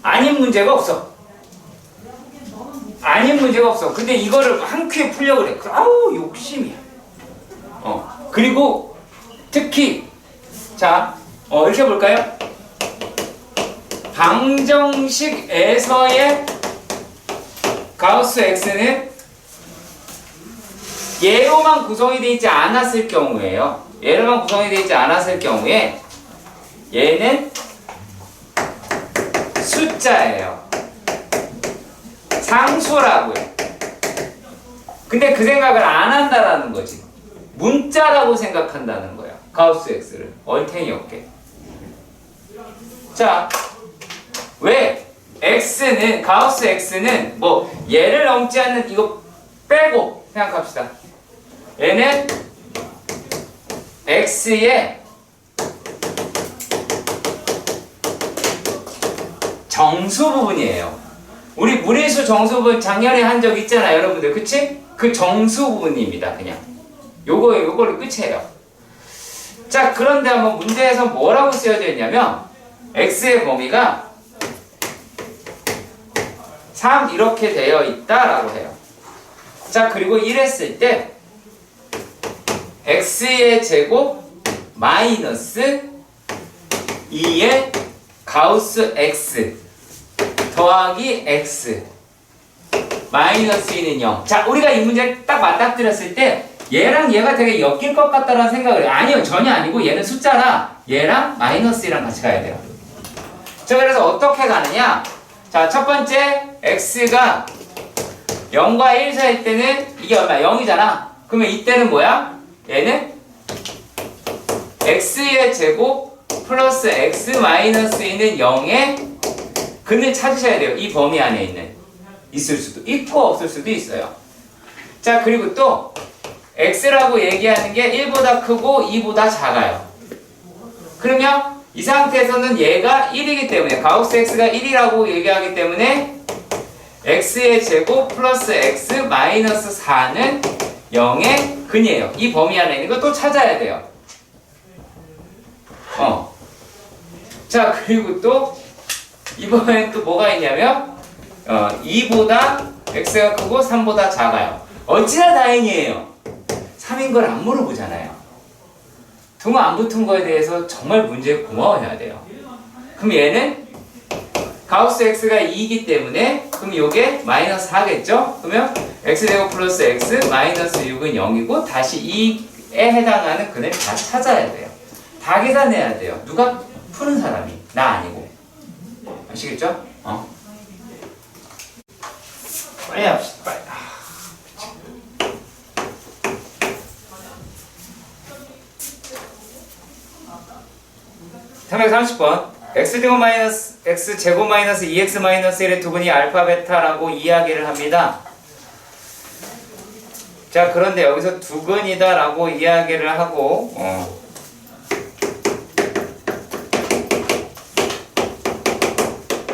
아닌 문제가 없어. 아닌 문제가 없어. 근데 이거를 한 큐에 풀려고 그래. 아우, 욕심이야. 그리고 특히 자, 이렇게 볼까요? 방정식에서의 가우스 X는 얘로만 구성이 되어 있지 않았을 경우에요. 얘로만 구성이 되어 있지 않았을 경우에 얘는 숫자예요. 상수라고요. 근데 그 생각을 안 한다라는 거지. 문자라고 생각한다는 거야. 가우스 X를 얼탱이 없게. 자, 왜 x는 가우스 x는 뭐 얘를 넘지 않는 이거 빼고 생각합시다. 얘는 x의 정수 부분이에요. 우리 무리수 정수 부분 작년에 한 적 있잖아요, 여러분들. 그치? 그 정수 부분입니다, 그냥. 요거를 끝이에요. 자, 그런데 한번 문제에서 뭐라고 쓰여져 있냐면 x의 범위가 3 이렇게 되어 있다라고 해요. 자, 그리고 이랬을 때 x의 제곱 마이너스 2의 가우스 x 더하기 x 마이너스 2는 0. 자, 우리가 이 문제를 딱 맞닥뜨렸을 때 얘랑 얘가 되게 엮일 것 같다라는 생각을 해요. 아니요, 전혀 아니고 얘는 숫자라 얘랑 마이너스 1랑 같이 가야 돼요. 자, 그래서 어떻게 가느냐? 자, 첫 번째 x가 0과 1 사이일 때는 이게 얼마야? 0이잖아. 그러면 이때는 뭐야? 얘는 x의 제곱 플러스 x 마이너스 2는 0의 근을 찾으셔야 돼요. 이 범위 안에 있을 수도 있고 없을 수도 있어요. 자, 그리고 또 x라고 얘기하는 게 1보다 크고 2보다 작아요. 그러면 이 상태에서는 얘가 1이기 때문에 가우스 x가 1이라고 얘기하기 때문에 x의 제곱 플러스 x 마이너스 4는 0의 근이에요. 이 범위 안에 있는 거 또 찾아야 돼요. 자, 그리고 또 이번엔 또 뭐가 있냐면 2보다 x가 크고 3보다 작아요. 어찌나 다행이에요. 3인 걸 안 물어보잖아요. 등호 안 붙은 거에 대해서 정말 문제에 고마워해야 돼요. 그럼 얘는 가우스 x가 2이기 때문에 그럼 요게 마이너스 4겠죠? 그러면 x제곱 플러스 x 마이너스 6은 0이고 다시 2에 해당하는 근을 다 찾아야 돼요. 다 계산해야 돼요. 누가? 푸는 사람이. 나 아니고. 아시겠죠? 빨리 합시다. 빨리. 330번 x제곱 마이너스 x제곱 마이너스 2x 마이너스 1의 두 분이 알파 베타라고 이야기를 합니다. 자, 그런데 여기서 두근이다 라고 이야기를 하고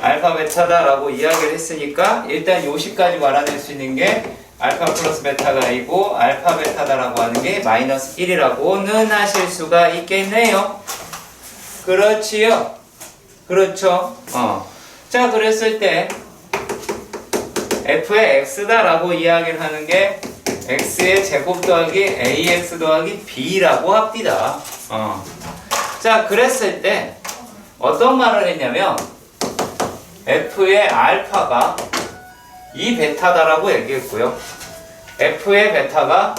알파 베타다 라고 이야기를 했으니까 일단 요식까지 알아낼 수 있는 게 알파 플러스 베타가 아니고 알파 베타다 라고 하는 게 마이너스 1이라고는 하실 수가 있겠네요. 그렇지요. 그렇죠. 자, 그랬을 때 f의 x다 라고 이야기를 하는 게 x의 제곱 더하기 ax 더하기 b라고 합니다. 자, 그랬을 때 어떤 말을 했냐면 f의 알파가 이 베타다라고 얘기했고요. f의 베타가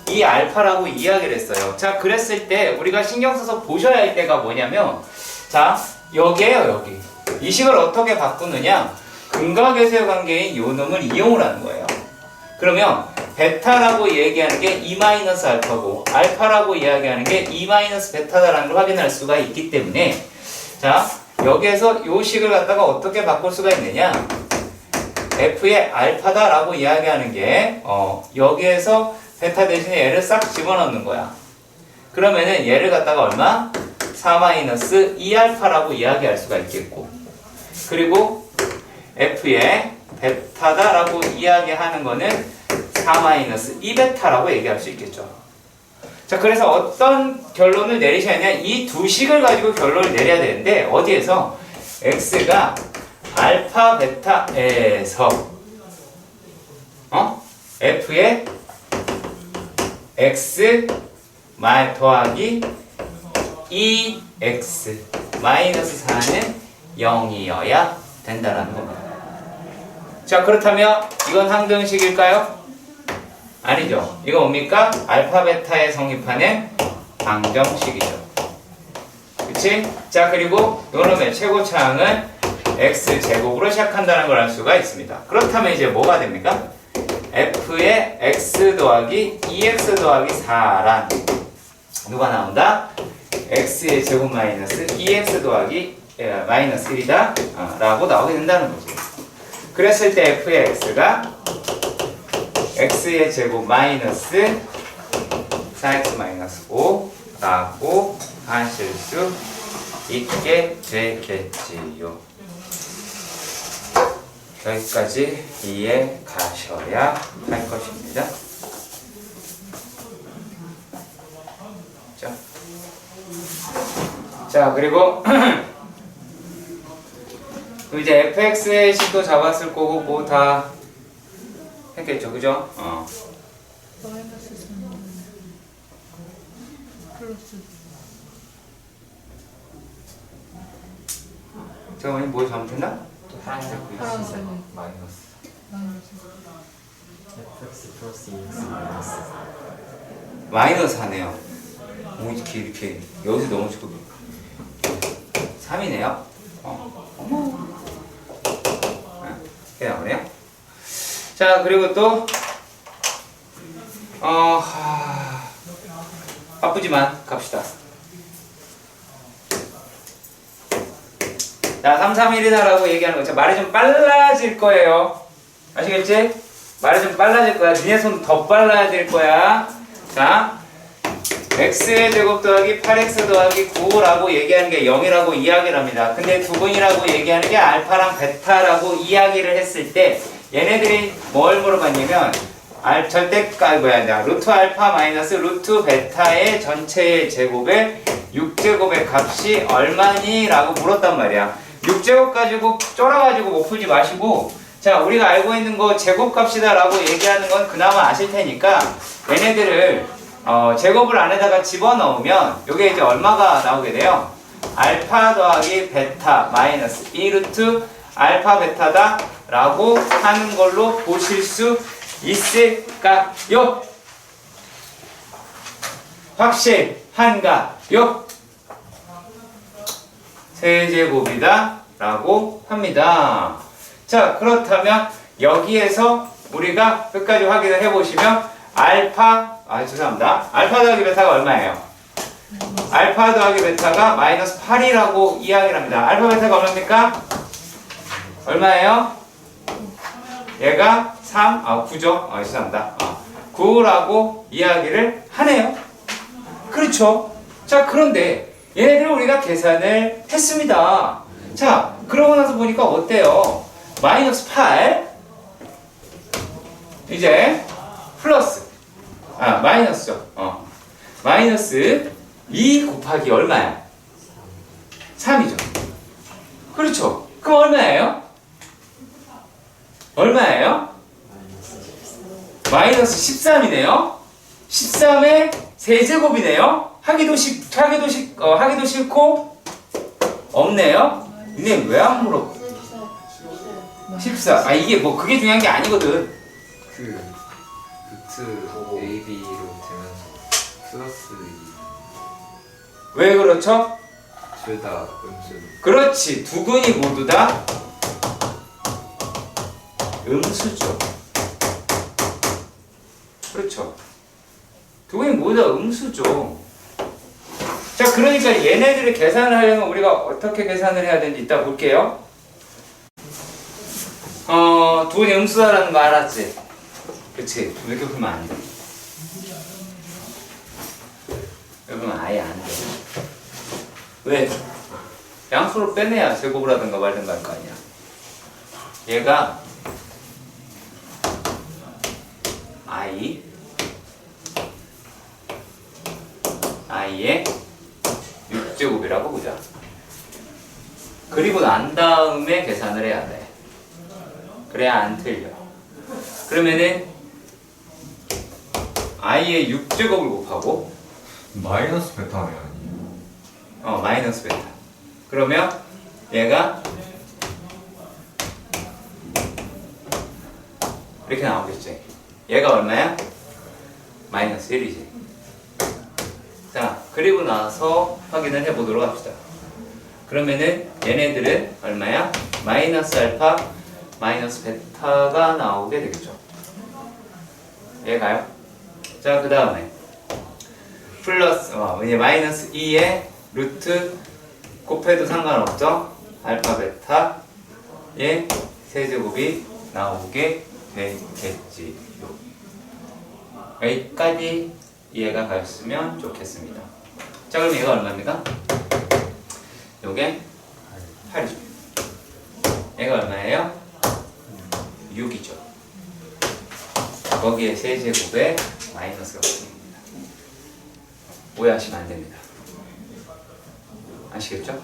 이 알파라고 이야기를 했어요. 자, 그랬을 때 우리가 신경 써서 보셔야 할 때가 뭐냐면 자, 여기에요, 여기. 이 식을 어떻게 바꾸느냐? 근각계수의 관계인 요 놈을 이용을 하는 거예요. 그러면 베타라고 얘기하는 게 2-알파고 알파라고 이야기하는 게 2-베타다라는 걸 확인할 수가 있기 때문에 자, 여기에서 요 식을 갖다가 어떻게 바꿀 수가 있느냐? f의 알파다라고 이야기하는 게 여기에서 베타 대신에 얘를 싹 집어넣는 거야. 그러면은 얘를 갖다가 얼마? 4-2알파라고 이야기할 수가 있겠고, 그리고 f의 베타다라고 이야기하는 거는 4-2베타라고 얘기할 수 있겠죠. 자, 그래서 어떤 결론을 내리셔야 하냐? 이 두 식을 가지고 결론을 내려야 되는데 어디에서? x가 알파 베타에서 f의 x 더하기 2x 마이너스 4는 0이어야 된다라는 겁니다. 자, 그렇다면 이건 항등식일까요? 아니죠. 이거 뭡니까? 알파 베타에 성립하는 방정식이죠. 그치? 자, 그리고 요놈의 최고차항은 x제곱으로 시작한다는 걸 알 수가 있습니다. 그렇다면 이제 뭐가 됩니까? f의 x 더하기 2x 더하기 4란 누가 나온다? x의 제곱 마이너스 2x 더하기 마이너스 1이다 라고 나오게 된다는 거지. 그랬을 때 f의 x가 x의 제곱 마이너스 4x 마이너스 5라고 하실 수 있게 되겠지요. 여기까지 이해 가셔야 할 것입니다. 자, 그리고 이제 fx의 식도 잡았을 거고 뭐 다 했겠죠, 그죠? 마이너스 3 플러스 잠깐만요, 뭐 잘못했나? 파란색 파란색 마이너스 마이너스 fx 플러스 2x 마이너스 마이너스 하네요. 뭐 이렇게 여기서 너무 지금 3이네요. 어머. 이렇게 나오네요. 자, 그리고 또 바쁘지만 갑시다. 자, 3, 3, 1이다라고 얘기하는 거. 자, 말이 좀 빨라질 거예요. 아시겠지? 말이 좀 빨라질 거야. 니네 손 더 빨라야 될 거야. 자, x의 제곱 더하기 8x 더하기 9라고 얘기하는 게 0이라고 이야기를 합니다. 근데 두근이라고 얘기하는 게 알파랑 베타라고 이야기를 했을 때 얘네들이 뭘 물어봤냐면 루트 알파 마이너스 루트 베타의 전체의 제곱의 6제곱의 값이 얼마니? 라고 물었단 말이야. 6제곱 가지고 쫄아가지고 못 풀지 마시고, 자, 우리가 알고 있는 거 제곱값이다 라고 얘기하는 건 그나마 아실 테니까 얘네들을 제곱을 안에다가 집어넣으면 요게 이제 얼마가 나오게 돼요? 알파 더하기 베타 마이너스 2루트 알파 베타다 라고 하는 걸로 보실 수 있을까요? 확실한가요? 세제곱이다 라고 합니다. 자, 그렇다면 여기에서 우리가 끝까지 확인을 해보시면 죄송합니다. 알파 더하기 베타가 얼마예요? 알파 더하기 베타가 마이너스 8이라고 이야기를 합니다. 알파 베타가 얼마입니까? 얼마예요? 얘가 3, 9죠? 죄송합니다. 9라고 이야기를 하네요. 그렇죠? 자, 그런데 얘네들을 우리가 계산을 했습니다. 자, 그러고 나서 보니까 어때요? 마이너스 8 이제 플러스 마이너스죠. 마이너스 2 곱하기 얼마야? 3이죠. 그렇죠. 그럼 얼마예요? 얼마예요? 마이너스 13이네요. 13의 세제곱이네요. 하기도 싫고 없네요. 근데 왜 안 물어? 14. 이게 뭐 그게 중요한 게 아니거든. 그 루트 AB로 되면서 플러스 2 왜 그렇죠? 둘 다 음수. 그렇지. 두 근이 모두 다 음수죠. 그렇죠. 두 근이 모두 다 음수죠. 자, 그러니까 얘네들을 계산을 하려면 우리가 어떻게 계산을 해야 되는지 이따 볼게요. 두 근이 음수다라는 거 알았지? 그치? 이렇게 풀면 안 돼. 이렇게 풀면 아예 안 돼. 왜? 양수를 빼내야 제곱을 하든가 말든가 할 거 아니야. 얘가 i의 6제곱이라고 보자. 그리고 난 다음에 계산을 해야 돼. 그래야 안 틀려. 그러면은 i의 6제곱을 곱하고 마이너스 베타네 아니에요? 마이너스 베타. 그러면 얘가 이렇게 나오겠지. 얘가 얼마야? 마이너스 1이지. 자, 그리고 나서 확인을 해보도록 합시다. 그러면은 얘네들은 얼마야? 마이너스 알파 마이너스 베타가 나오게 되겠죠. 얘가요? 자, 그 다음에 플러스 마이너스 2의 루트 곱해도 상관없죠? 알파 베타의 세제곱이 나오게 되겠지요. 여기까지 이해가 갔으면 좋겠습니다. 자, 그럼 얘가 얼마입니까? 요게 8이죠. 얘가 얼마예요? 6이죠. 거기에 세제곱에 마이너스가 붙습니다. 오해하시면 안 됩니다. 아시겠죠?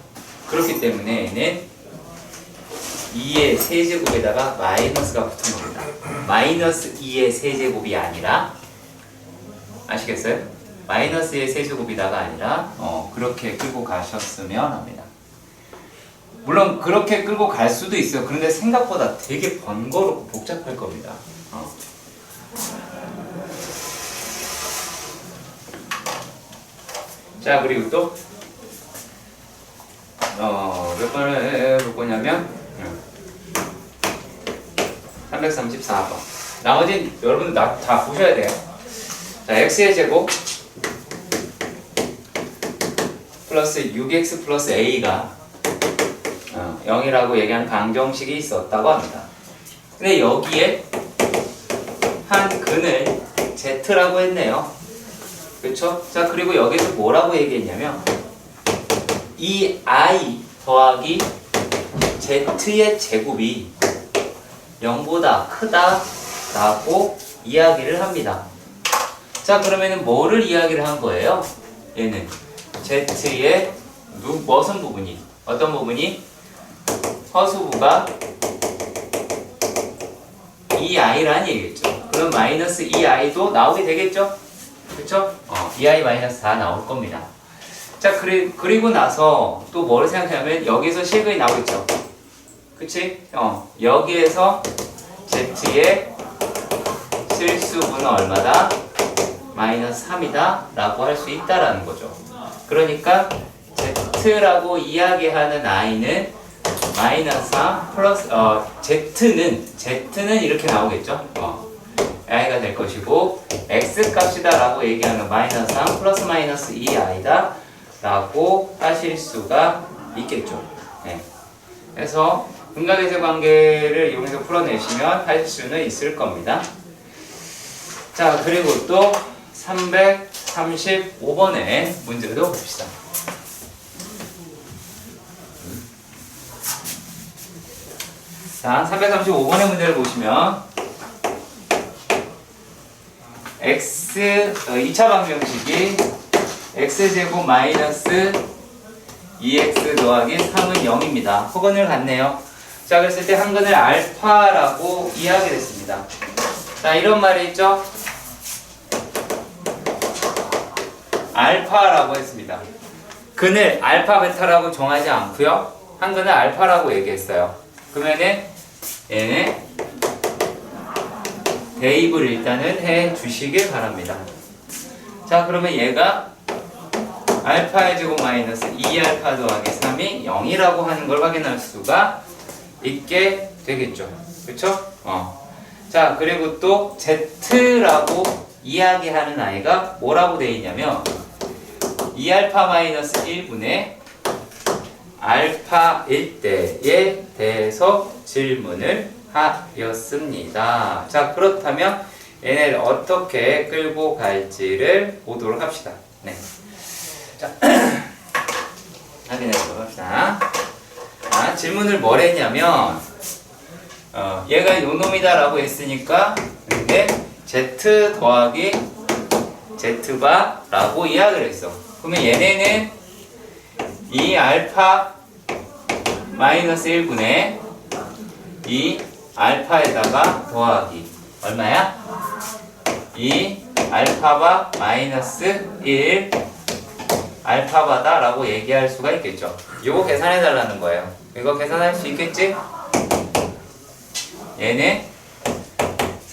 그렇기 때문에 얘는 2의 세제곱에다가 마이너스가 붙은 겁니다. 마이너스 2의 세제곱이 아니라, 아시겠어요? 마이너스의 세제곱이다가 아니라 그렇게 끌고 가셨으면 합니다. 물론 그렇게 끌고 갈 수도 있어요. 그런데 생각보다 되게 번거롭고 복잡할 겁니다. 자, 그리고 또 몇 번을 볼 거냐면 334번. 나머지 여러분들 다 보셔야 돼요. 자, x의 제곱 플러스 6x 플러스 a가 0이라고 얘기하는 방정식이 있었다고 합니다. 근데 여기에 한 근을 z라고 했네요. 그렇죠? 자, 그리고 여기서 뭐라고 얘기했냐면 이 i 더하기 z의 제곱이 0보다 크다라고 이야기를 합니다. 자, 그러면은 뭐를 이야기를 한 거예요? 얘는 z의 무슨 부분이? 어떤 부분이? 허수부가 2i라는 얘기겠죠. 그럼 마이너스 2i도 나오게 되겠죠? 그쵸? 2i 마이너스 4 나올 겁니다. 자, 그리고 나서 또 뭐를 생각하냐면 여기서 실근이 나오겠죠. 그치? 여기에서 z의 실수분은 얼마다? 마이너스 3이다 라고 할 수 있다라는 거죠. 그러니까 z라고 이야기하는 i는 마이너스 3 플러스 z는 이렇게 나오겠죠. i가 될 것이고 x 값이다 라고 얘기하는 마이너스 3 플러스 마이너스 2i다 라고 하실 수가 있겠죠. 네. 그래서 근각의세 관계를 이용해서 풀어내시면 하실 수는 있을 겁니다. 자, 그리고 또 335번의 문제도 봅시다. 자, 335번의 문제를 보시면 x 2차 방정식이 x제곱 마이너스 2x 더하기 3은 0입니다. 허근을 갖네요. 자, 그랬을 때 한근을 알파라고 이야기를 했습니다. 자, 이런 말이 있죠? 알파라고 했습니다. 근을 알파 베타라고 정하지 않고요. 한근을 알파라고 얘기했어요. 그러면은 얘는 대입을 일단은 해 주시길 바랍니다. 자, 그러면 얘가 알파의 제곱 마이너스 2알파 더하기 3이 0이라고 하는 걸 확인할 수가 있게 되겠죠. 그렇죠? 자, 그리고 또 z라고 이야기하는 아이가 뭐라고 되어 있냐면 2알파 마이너스 1분의 알파일 때에 대해서 질문을 하였습니다. 자, 그렇다면 얘네를 어떻게 끌고 갈지를 보도록 합시다. 네. 자, 확인해 보도록 합시다. 자, 질문을 뭘 했냐면 얘가 요놈이다 라고 했으니까 근데 z 더하기 z바 라고 이야기를 했어. 그러면 얘네는 이 알파 마이너스 1분의 이 알파에다가 더하기 얼마야? 이 알파바 마이너스 1 알파바다 라고 얘기할 수가 있겠죠. 이거 계산해 달라는 거예요. 이거 계산할 수 있겠지? 얘는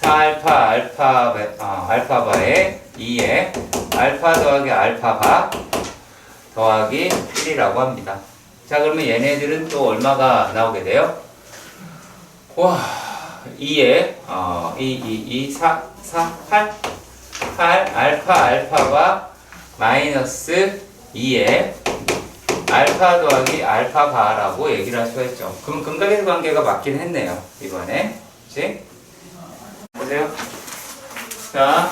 4알파 알파바에 2에 알파 더하기 알파바 더하기 1이라고 합니다. 자, 그러면 얘네들은 또 얼마가 나오게 돼요? 와, 2에 8 알파 알파바 마이너스 2에 알파 더하기 알파 바라고 얘기를 할 수가 있죠. 그럼 근각의 관계가 맞긴 했네요. 이번에. 그치? 보세요. 자,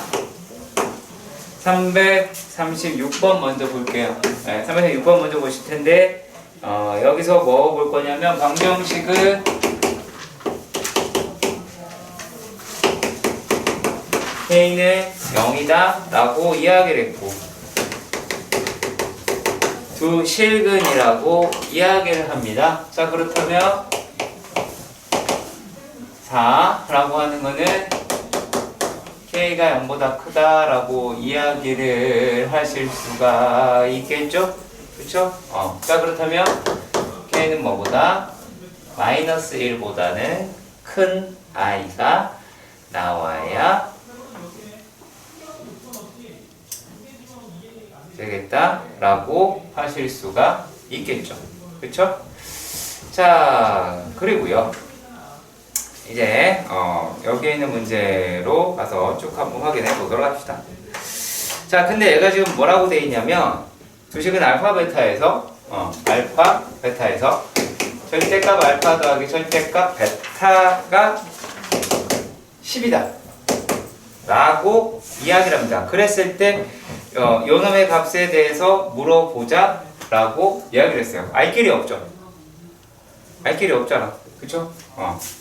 336번 먼저 볼게요. 네, 336번 먼저 보실 텐데, 여기서 뭐 볼 거냐면, 방정식은 K는 0이다 라고 이야기를 했고, 두 실근이라고 이야기를 합니다. 자, 그렇다면 4라고 하는 거는 K가 0보다 크다라고 이야기를 하실 수가 있겠죠? 그쵸? 자, 그렇다면 K는 뭐보다? 마이너스 1보다는 큰 I가 나와야 되겠다라고 하실 수가 있겠죠. 그쵸? 자, 그리고요. 이제 여기에 있는 문제로 가서 쭉 한번 확인해 보도록 합시다. 자, 근데 얘가 지금 뭐라고 돼 있냐면 두식은 알파 베타에서 알파 베타에서 절대값 알파 더하기 절대값 베타가 10이다 라고 이야기를 합니다. 그랬을 때 요놈의 값에 대해서 물어보자 라고 이야기를 했어요. 알 길이 없죠. 알 길이 없잖아. 그쵸?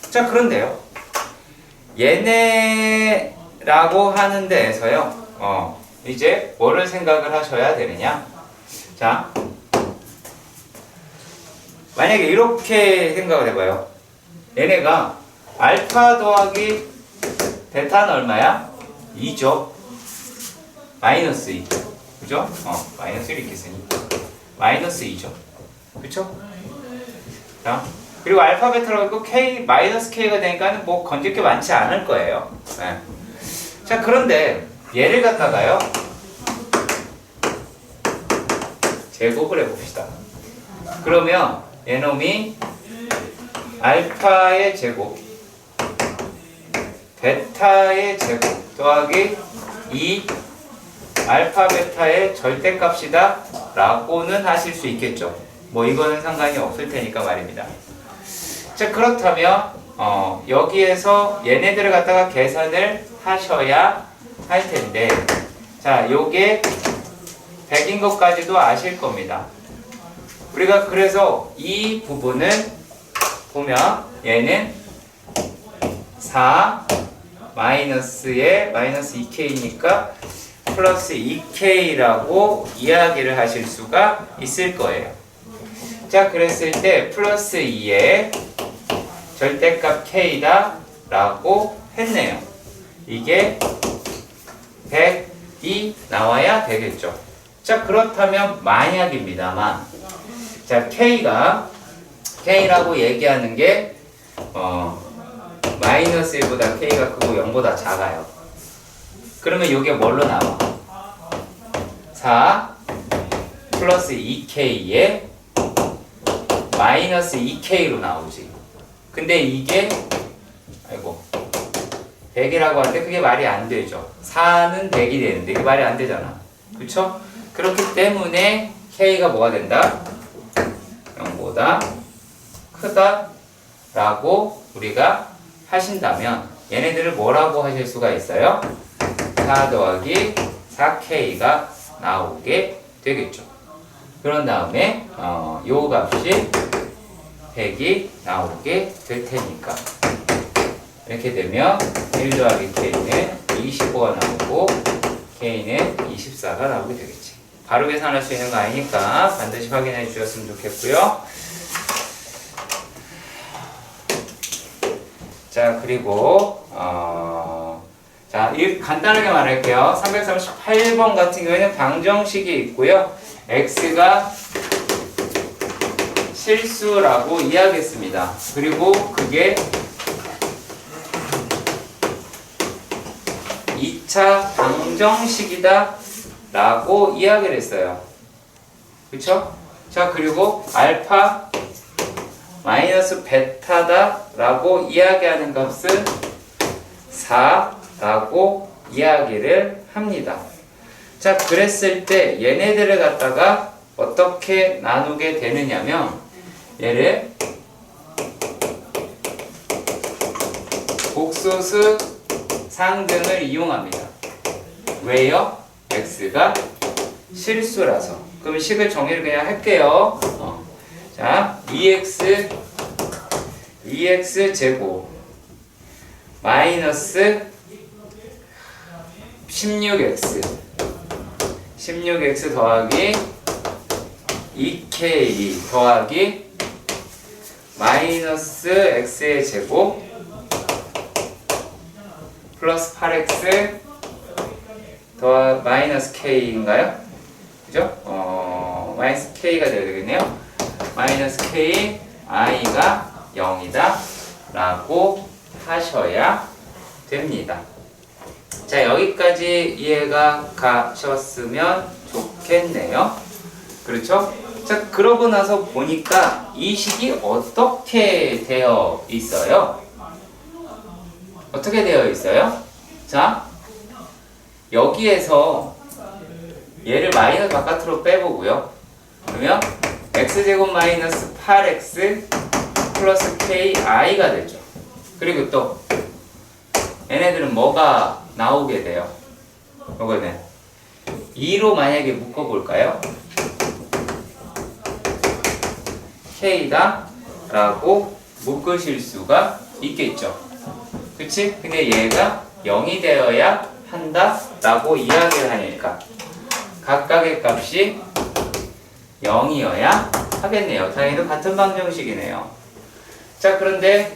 자, 그런데요. 얘네라고 하는 데에서요. 이제 뭐를 생각을 하셔야 되느냐. 자, 만약에 이렇게 생각을 해봐요. 얘네가 알파 더하기 베타는 얼마야? 2죠. 마이너스 2. 그죠? 마이너스 1 이렇게 쓰니까. 마이너스 2죠. 그쵸? 자, 그리고 알파 베타라고 했고 K, 마이너스 K가 되니까는 뭐 건질 게 많지 않을 거예요. 네. 자, 그런데 얘를 갖다가요. 제곱을 해봅시다. 그러면 얘놈이 알파의 제곱, 베타의 제곱 더하기 2 알파 베타의 절대값이다 라고는 하실 수 있겠죠. 뭐 이거는 상관이 없을 테니까 말입니다. 자, 그렇다면 여기에서 얘네들을 갖다가 계산을 하셔야 할 텐데, 자, 요게 100인 것까지도 아실 겁니다. 우리가 그래서 이 부분은 보면 얘는 4 마이너스에 마이너스 2K니까 플러스 2K라고 이야기를 하실 수가 있을 거예요. 자, 그랬을 때 플러스 2에 절대값 K다 라고 했네요. 이게 100이 나와야 되겠죠. 자, 그렇다면 만약입니다만, 자, K라고 얘기하는 게 마이너스 1보다 K가 크고 0보다 작아요. 그러면 이게 뭘로 나와? 4 플러스 2K에 마이너스 2K로 나오지. 근데 이게 100이라고 하는데 그게 말이 안 되죠. 4는 100이 되는데 이게 말이 안 되잖아. 그쵸? 그렇기 때문에 K가 뭐가 된다? 0보다 크다 라고 우리가 하신다면 얘네들을 뭐라고 하실 수가 있어요? 4 더하기 4K가 나오게 되겠죠. 그런 다음에 요 값이 100이 나오게 될 테니까 이렇게 되면 1 더하기 K는 25가 나오고 K는 24가 나오게 되겠지. 바로 계산할 수 있는 거 아니니까 반드시 확인해 주셨으면 좋겠고요. 자, 그리고 자, 간단하게 말할게요. 338번 같은 경우에는 방정식이 있고요. x가 실수라고 이야기했습니다. 그리고 그게 2차 방정식이다 라고 이야기를 했어요. 그쵸? 자, 그리고 알파 마이너스 베타다 라고 이야기하는 값은 4 라고 이야기를 합니다. 자, 그랬을 때 얘네들을 갖다가 어떻게 나누게 되느냐면 얘를 복소수 상등을 이용합니다. 왜요? x가 실수라서. 그럼 식을 정리를 그냥 할게요. 자, 2x 제곱 마이너스 16x 더하기 2k 더하기 마이너스 x의 제곱 플러스 8x 더하기 마이너스 k인가요? 그죠? 마이너스 k가 되어야 되겠네요. 마이너스 k i가 0이다 라고 하셔야 됩니다. 자, 여기까지 이해가 가셨으면 좋겠네요. 그렇죠? 자, 그러고 나서 보니까 이 식이 어떻게 되어 있어요? 어떻게 되어 있어요? 자, 여기에서 얘를 마이너스 바깥으로 빼보고요. 그러면 x제곱 마이너스 8x 플러스 ki가 되죠. 그리고 또 얘네들은 뭐가 나오게 돼요? 이거는 2로 만약에 묶어볼까요? k다 라고 묶으실 수가 있겠죠. 그치? 근데 얘가 0이 되어야 한다 라고 이야기를 하니까 각각의 값이 0이어야 하겠네요. 다행히도 같은 방정식이네요. 자, 그런데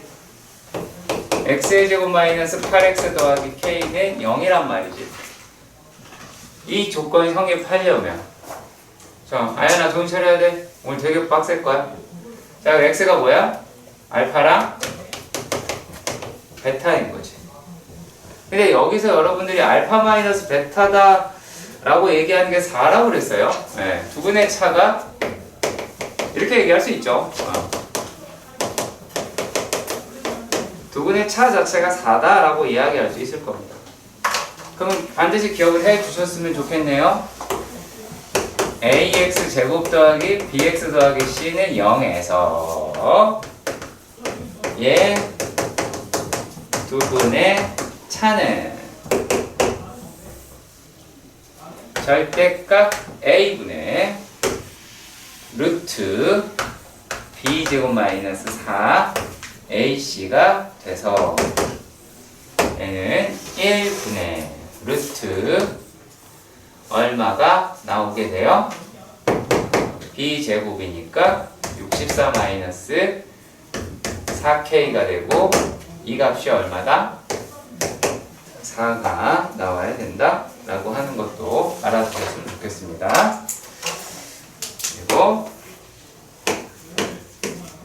x의 제곱 마이너스 8x 더하기 k는 0이란 말이지. 이 조건이 성립하려면, 자, 아연아 정신 차려야 돼. 오늘 되게 빡셀 거야. 자, x가 뭐야? 알파랑 베타인 거지. 근데 여기서 여러분들이 알파 마이너스 베타다 라고 얘기하는 게 4라고 그랬어요. 네, 두 분의 차가 이렇게 얘기할 수 있죠. 두 분의 차 자체가 4다 라고 이야기할 수 있을 겁니다. 그럼 반드시 기억을 해 주셨으면 좋겠네요. ax 제곱 더하기 bx 더하기 c는 0에서 얘 두 분의 차는 절대값 a분의 루트 b제곱 마이너스 4 ac가 돼서 얘는 1분의 루트 얼마가 나오게 돼요? b제곱이니까 64 마이너스 4k가 되고 이 값이 얼마다? 4가 나와야 된다 라고 하는 것도 알아두셨으면 좋겠습니다. 그리고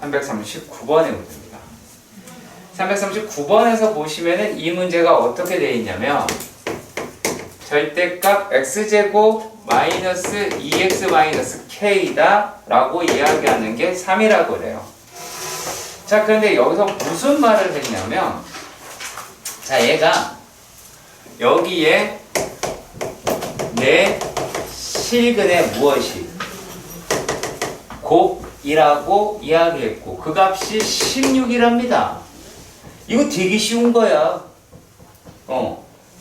339번의 문제입니다. 339번에서 보시면은 이 문제가 어떻게 되어 있냐면 절대값 x제곱 마이너스 2x 마이너스 k다 라고 이야기하는 게 3이라고 그래요. 자, 그런데 여기서 무슨 말을 했냐면, 자, 얘가 여기에 내 실근의 무엇이 곱이라고 이야기했고 그 값이 16이랍니다. 이거 되게 쉬운 거야.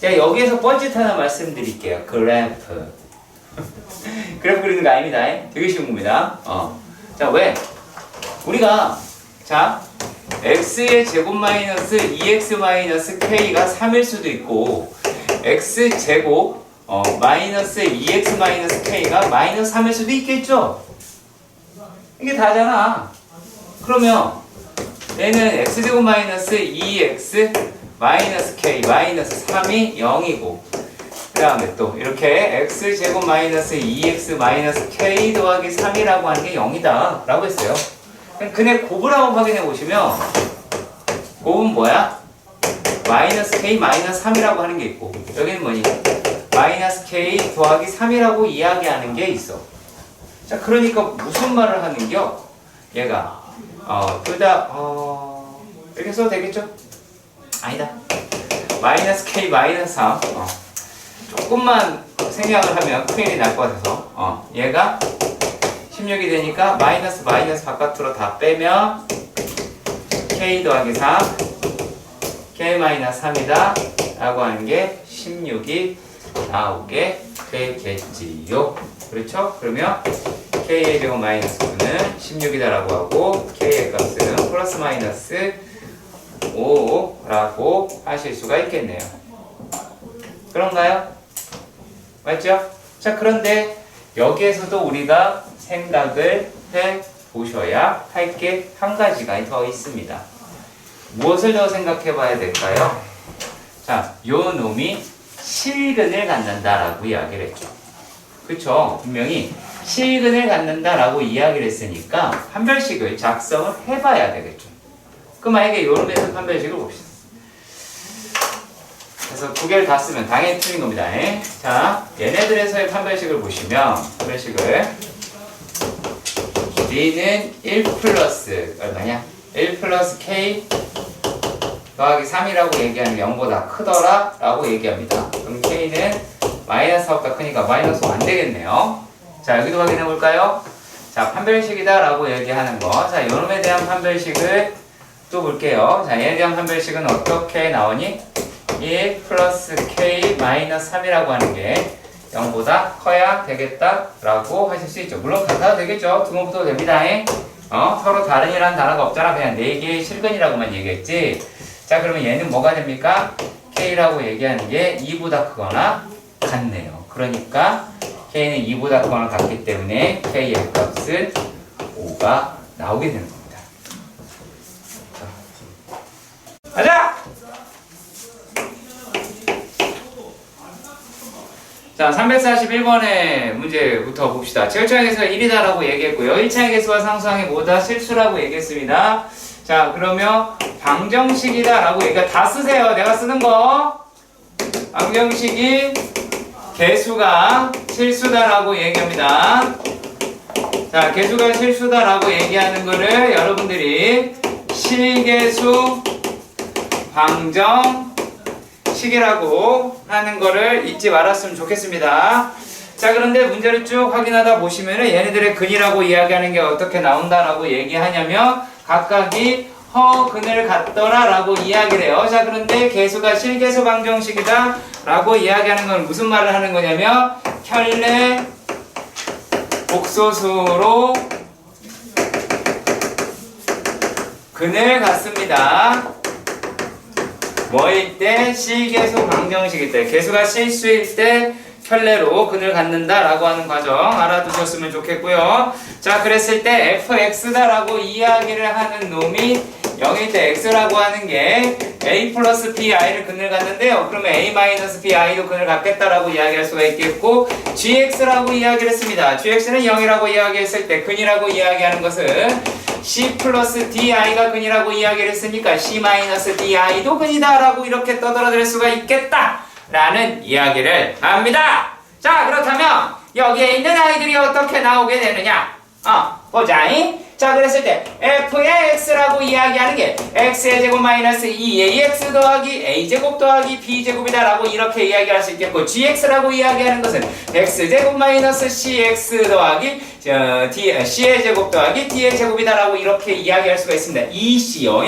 제가 여기에서 뻘짓 하나 말씀드릴게요. 그래프. 그래프 그리는 거 아닙니다. 되게 쉬운 겁니다. 자, 왜? 우리가 자, x의 제곱 마이너스 2x 마이너스 k가 3일 수도 있고 x 제곱 마이너스 2x 마이너스 k가 마이너스 3일 수도 있겠죠? 이게 다잖아. 그러면 얘는 x제곱 마이너스 2x 마이너스 k 마이너스 3이 0이고 그 다음에 또 이렇게 x제곱 마이너스 2x 마이너스 k 더하기 3이라고 하는 게 0이다 라고 했어요. 그냥 곱을 한번 확인해 보시면 곱은 뭐야? 마이너스 k 마이너스 3이라고 하는 게 있고 여기는 뭐니? 마이너스 k 더하기 3이라고 이야기하는 게 있어. 자, 그러니까 무슨 말을 하는겨? 얘가 둘 다 이렇게 써도 되겠죠? 아니다. 마이너스 k 마이너스 3 조금만 생략을 하면 큰일이 날 것 같아서 얘가 16이 되니까 마이너스 바깥으로 다 빼면 k 더하기 3 k 마이너스 3이다 라고 하는 게 16이 나오게 되겠지요. 그렇죠? 그러면 k의 제곱 마이너스 9는 16이다 라고 하고 k의 값은 플러스 마이너스 5라고 하실 수가 있겠네요. 그런가요? 맞죠? 자, 그런데 여기에서도 우리가 생각을 해 보셔야 할 게 한 가지가 더 있습니다. 무엇을 더 생각해 봐야 될까요? 자, 요 놈이 실근을 갖는다라고 이야기를 했죠. 그쵸? 분명히 실근을 갖는다라고 이야기를 했으니까 판별식을 작성을 해봐야 되겠죠. 그럼 만약에 요 놈에서 판별식을 봅시다. 그래서 두 개를 다 쓰면 당연히 틀린 겁니다. 자, 얘네들에서의 판별식을 보시면 판별식을 D는 1 플러스 얼마냐? 1 플러스 K 더하기 3이라고 얘기하는 게 0보다 크더라 라고 얘기합니다. 그럼 K는 마이너스 4보다 크니까 마이너스 5 안 되겠네요. 자, 여기도 확인해 볼까요? 자, 판별식이다 라고 얘기하는 거. 자, 이놈에 대한 판별식을 또 볼게요. 자, 얘에 대한 판별식은 어떻게 나오니? 1 플러스 K 마이너스 3이라고 하는 게 0보다 커야 되겠다 라고 하실 수 있죠. 물론 같아도 되겠죠. 두 번 붙어도 됩니다. 서로 다른이라는 단어가 없잖아. 그냥 4개의 실근이라고만 얘기했지. 자, 그러면 얘는 뭐가 됩니까? K라고 얘기하는 게 2보다 크거나 같네요. 그러니까 K는 2보다 크거나 같기 때문에 K의 값은 5가 나오게 되는 겁니다. 가자! 자, 341번의 문제부터 봅시다. 제곱차의 개수가 1이다라고 얘기했고요. 1차의 개수와 상수항이 뭐다? 실수라고 얘기했습니다. 자, 그러면 방정식이다라고 얘기가 다 쓰세요. 내가 쓰는 거. 방정식이 개수가 실수다라고 얘기합니다. 자, 개수가 실수다라고 얘기하는 거를 여러분들이 실개수 방정 식이라고 하는 거를 잊지 말았으면 좋겠습니다. 자, 그런데 문제를 쭉 확인하다 보시면은 얘네들의 근이라고 이야기하는 게 어떻게 나온다라고 얘기하냐면 각각이 허근을 갖더라 라고 이야기를 해요. 자, 그런데 개수가 실개수 방정식이다 라고 이야기하는 건 무슨 말을 하는 거냐면 켤레 복소수로 근을 갖습니다. 뭐일 때? 실개수 방정식일 때. 개수가 실수일 때 켤레로 근을 갖는다 라고 하는 과정 알아두셨으면 좋겠고요. 자, 그랬을 때 fx다 라고 이야기를 하는 놈이 0일 때 x라고 하는 게 a 플러스 bi를 근을 갖는데요. 그러면 a 마이너스 bi도 근을 갖겠다라고 이야기할 수가 있겠고, gx라고 이야기를 했습니다. gx는 0이라고 이야기했을 때 근이라고 이야기하는 것은 c 플러스 di가 근이라고 이야기를 했으니까 c 마이너스 di도 근이다 라고 이렇게 떠들어댈 수가 있겠다 라는 이야기를 합니다. 자, 그렇다면 여기에 있는 아이들이 어떻게 나오게 되느냐? 보자잉. 자, 그랬을 때 f의 x라고 이야기하는 게 x의 제곱 마이너스 2ax 더하기 a제곱 더하기 b제곱이다 라고 이렇게 이야기할 수 있겠고, gx라고 이야기하는 것은 x제곱 마이너스 cx 더하기 c의 제곱 더하기 d의 제곱이다 라고 이렇게 이야기할 수가 있습니다. 이 c요.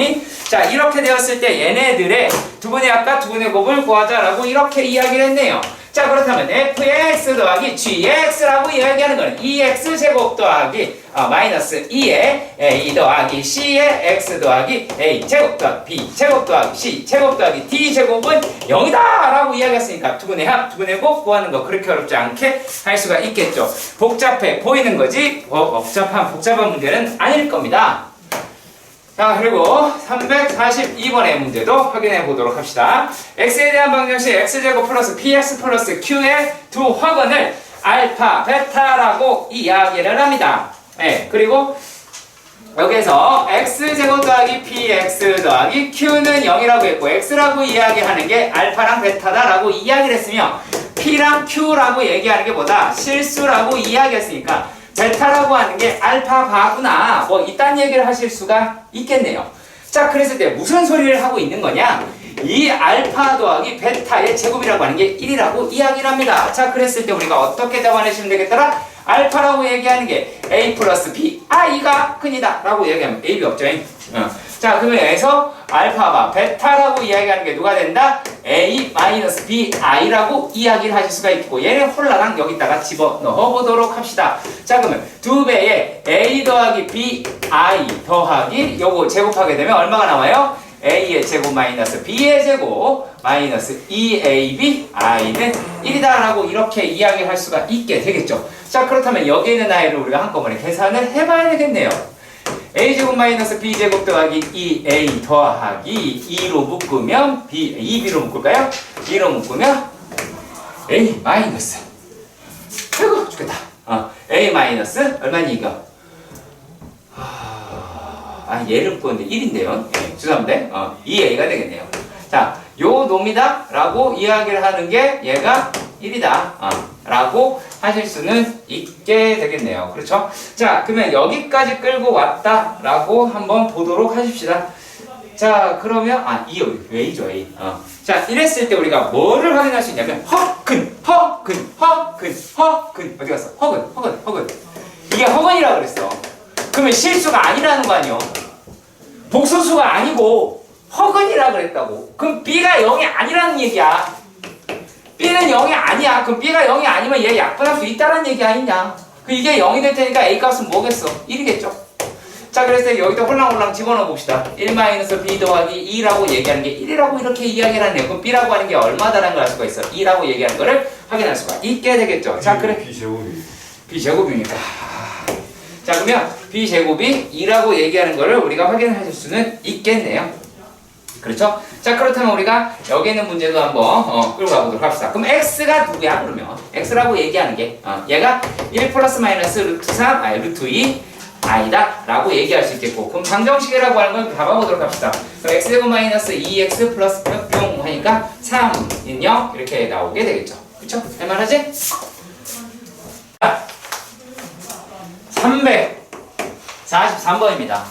자, 이렇게 되었을 때 얘네들의 아까 두 분의 곱을 구하자 라고 이렇게 이야기를 했네요. 자, 그렇다면 f의 x 더하기 g의 x라고 이야기하는 것은 2x 제곱 더하기 마이너스 2의 a 더하기 c의 x 더하기 a 제곱 더하기 b 제곱 더하기 c 제곱 더하기 d 제곱은 0이다 라고 이야기했으니까 두 분의 합, 두 분의 곱 구하는 거 그렇게 어렵지 않게 할 수가 있겠죠. 복잡해 보이는 거지 복잡한 문제는 아닐 겁니다. 자, 그리고 342번의 문제도 확인해 보도록 합시다. x에 대한 방정식 x제곱 플러스 px 플러스 q의 두 확원을 알파, 베타라고 이야기를 합니다. 네, 그리고 여기에서 x제곱 더하기 px 더하기 q는 0이라고 했고, x라고 이야기하는 게 알파랑 베타다라고 이야기를 했으며 p랑 q라고 얘기하는 게 뭐다? 실수라고 이야기했으니까 베타라고 하는 게 알파 바구나, 뭐 이딴 얘기를 하실 수가 있겠네요. 자, 그랬을 때 무슨 소리를 하고 있는 거냐? 이 알파 더하기 베타의 제곱이라고 하는 게 1이라고 이야기를 합니다. 자, 그랬을 때 우리가 어떻게 잡아내시면 되겠더라? 알파라고 얘기하는 게 A 플러스 B I가 큰이다 라고 얘기하면 AB 없죠. 자, 그러면 여기서 알파와 베타라고 이야기하는 게 누가 된다? A 마이너스 B I라고 이야기를 하실 수가 있고, 얘는 홀라랑 여기다가 집어넣어 보도록 합시다. 자, 그러면 2배에 A 더하기 B I 더하기 요거 제곱하게 되면 얼마가 나와요? A의 제곱 마이너스 B의 제곱 마이너스 2AB I는 1이다 라고 이렇게 이야기할 수가 있게 되겠죠. 자, 그렇다면 여기 있는 I를 우리가 한꺼번에 계산을 해봐야 되겠네요. A제곱 마이너스 B제곱 더하기 2A 더하기 2로 묶으면 2B로 묶을까요? 2로 묶으면 A 마이너스, 아이고 죽겠다. A 마이너스 얼마니 이거? 얘를 묶었는데 1인데요. 죄송합니다. 2A가 되겠네요. 자, 요 놈이다 라고 이야기를 하는 게 얘가 1이다 라고 하실 수는 있게 되겠네요. 그렇죠? 자, 그러면 여기까지 끌고 왔다 라고 한번 보도록 하십시다. 자, 그러면 A죠, A. 자, 이랬을 때 우리가 뭐를 확인할 수 있냐면 허근 어디 갔어? 허근 이게 허근이라고 그랬어. 그러면 실수가 아니라는 거 아니요? 복소수가 아니고 허근이라 그랬다고. 그럼 B가 0이 아니라는 얘기야. B는 0이 아니야. 그럼 B가 0이 아니면 얘 약분할 수 있다는 얘기 아니냐? 이게 0이 될 테니까 A 값은 뭐겠어? 1이겠죠? 자, 그래서 여기다 홀랑홀랑 집어넣어 봅시다. 1-B 더하기 2라고 얘기하는 게 1이라고 이렇게 이야기를 하네요. 그럼 B라고 하는 게 얼마다라는 걸 알 수가 있어. 2라고 얘기하는 거를 확인할 수가 있게 되겠죠. 자, 그래. B제곱이니까. 자, 그러면 B제곱이 2라고 얘기하는 거를 우리가 확인하실 수는 있겠네요. 그렇죠? 자, 그렇다면 우리가 여기 있는 문제도 한번 끌고 가보도록 합시다. 그럼 X가 누구야? 그러면 X라고 얘기하는 게 얘가 1 플러스 마이너스 루트 3, 루트 2 I다 라고 얘기할 수 있겠고, 그럼 방정식이라고 하는 걸 잡아보도록 합시다. 그럼 X제곱 마이너스 2X 플러스 뿅 하니까 3인 0 이렇게 나오게 되겠죠. 그렇죠? 할만하지? 343번입니다.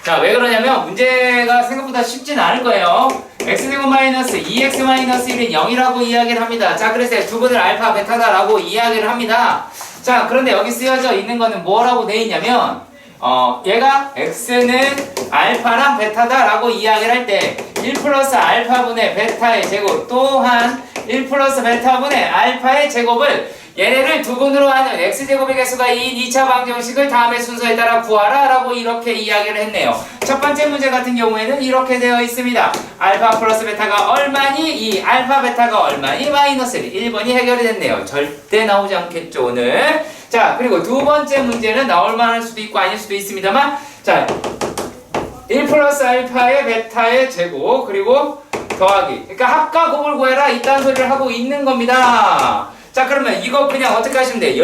자, 왜 그러냐면 문제가 생각보다 쉽진 않을 거예요. X제곱 마이너스 2X 마이너스 1은 0이라고 이야기를 합니다. 자, 그래서 두 분을 알파 베타다 라고 이야기를 합니다. 자, 그런데 여기 쓰여져 있는 거는 뭐라고 돼 있냐면 얘가 X는 알파랑 베타다 라고 이야기를 할 때 1 플러스 알파분의 베타의 제곱 또한 1 플러스 베타분의 알파의 제곱을 얘네를 두 분으로 하는 x제곱의 개수가 2인 2차 방정식을 다음의 순서에 따라 구하라 라고 이렇게 이야기를 했네요. 첫 번째 문제 같은 경우에는 이렇게 되어 있습니다. 알파 플러스 베타가 얼마니? 2. 알파 베타가 얼마니? 마이너스 1. 1번이 해결이 됐네요. 절대 나오지 않겠죠, 오늘. 자, 그리고 두 번째 문제는 나올 만할 수도 있고 아닐 수도 있습니다만, 자, 1 플러스 알파의 베타의 제곱 그리고 더하기, 그러니까 합과 곱을 구해라 이딴 소리를 하고 있는 겁니다. 자, 그러면 이거 그냥 어떻게 하시면 돼요?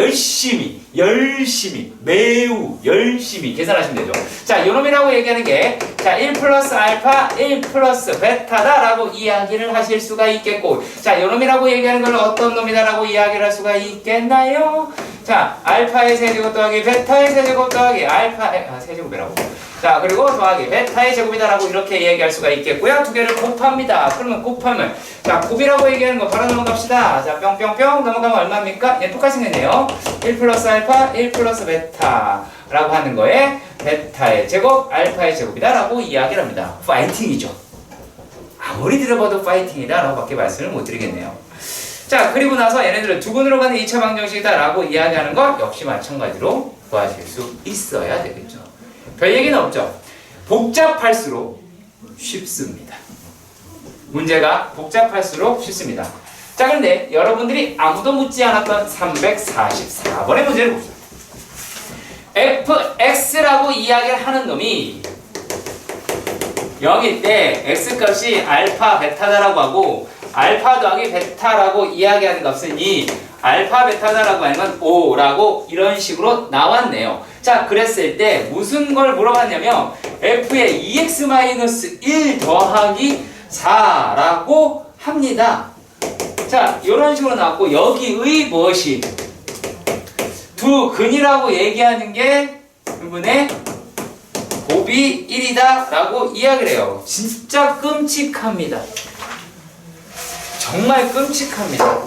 매우 열심히 계산하시면 되죠. 자, 요놈이라고 얘기하는 게, 자, 1 플러스 알파, 1 플러스 베타다 라고 이야기를 하실 수가 있겠고, 자, 요놈이라고 얘기하는 걸 어떤 놈이다 라고 이야기를 할 수가 있겠나요? 자, 알파의 세제곱 더하기 베타의 세제곱 더하기 알파의 세제곱이라고. 자, 그리고 더하기 베타의 제곱이다 라고 이렇게 얘기할 수가 있겠고요. 두 개를 곱합니다. 그러면 곱하면, 자, 곱이라고 얘기하는 거 바로 넘어갑시다. 자, 뿅뿅뿅 넘어가면 얼마입니까? 예, 똑같이 생겼네요. 1 플러스 알파, 1 플러스 베타 라고 하는 거에 베타의 제곱, 알파의 제곱이다 라고 이야기를 합니다. 파이팅이죠. 아무리 들어봐도 파이팅이다 라고 밖에 말씀을 못 드리겠네요. 자, 그리고 나서 얘네들은 두 분으로 가는 2차 방정식이다 라고 이야기하는 것 역시 마찬가지로 구하실 수 있어야 되겠죠. 별 얘기는 없죠. 복잡할수록 쉽습니다. 문제가 복잡할수록 쉽습니다. 자, 그런데 여러분들이 아무도 묻지 않았던 344번의 문제를 봅시다. fx라고 이야기를 하는 놈이 0일 때 x값이 알파 베타다라고 하고 알파 더하기 베타라고 이야기하는 값은 이 알파 베타다라고 하는 건 5라고 이런 식으로 나왔네요. 자, 그랬을 때 무슨 걸 물어봤냐면 f의 2x-1 더하기 4라고 합니다. 자, 이런 식으로 나왔고 여기의 무엇이 두 근이라고 얘기하는 게 부분의 곱이 1이다 라고 이야기를 해요. 진짜 끔찍합니다. 정말 끔찍합니다.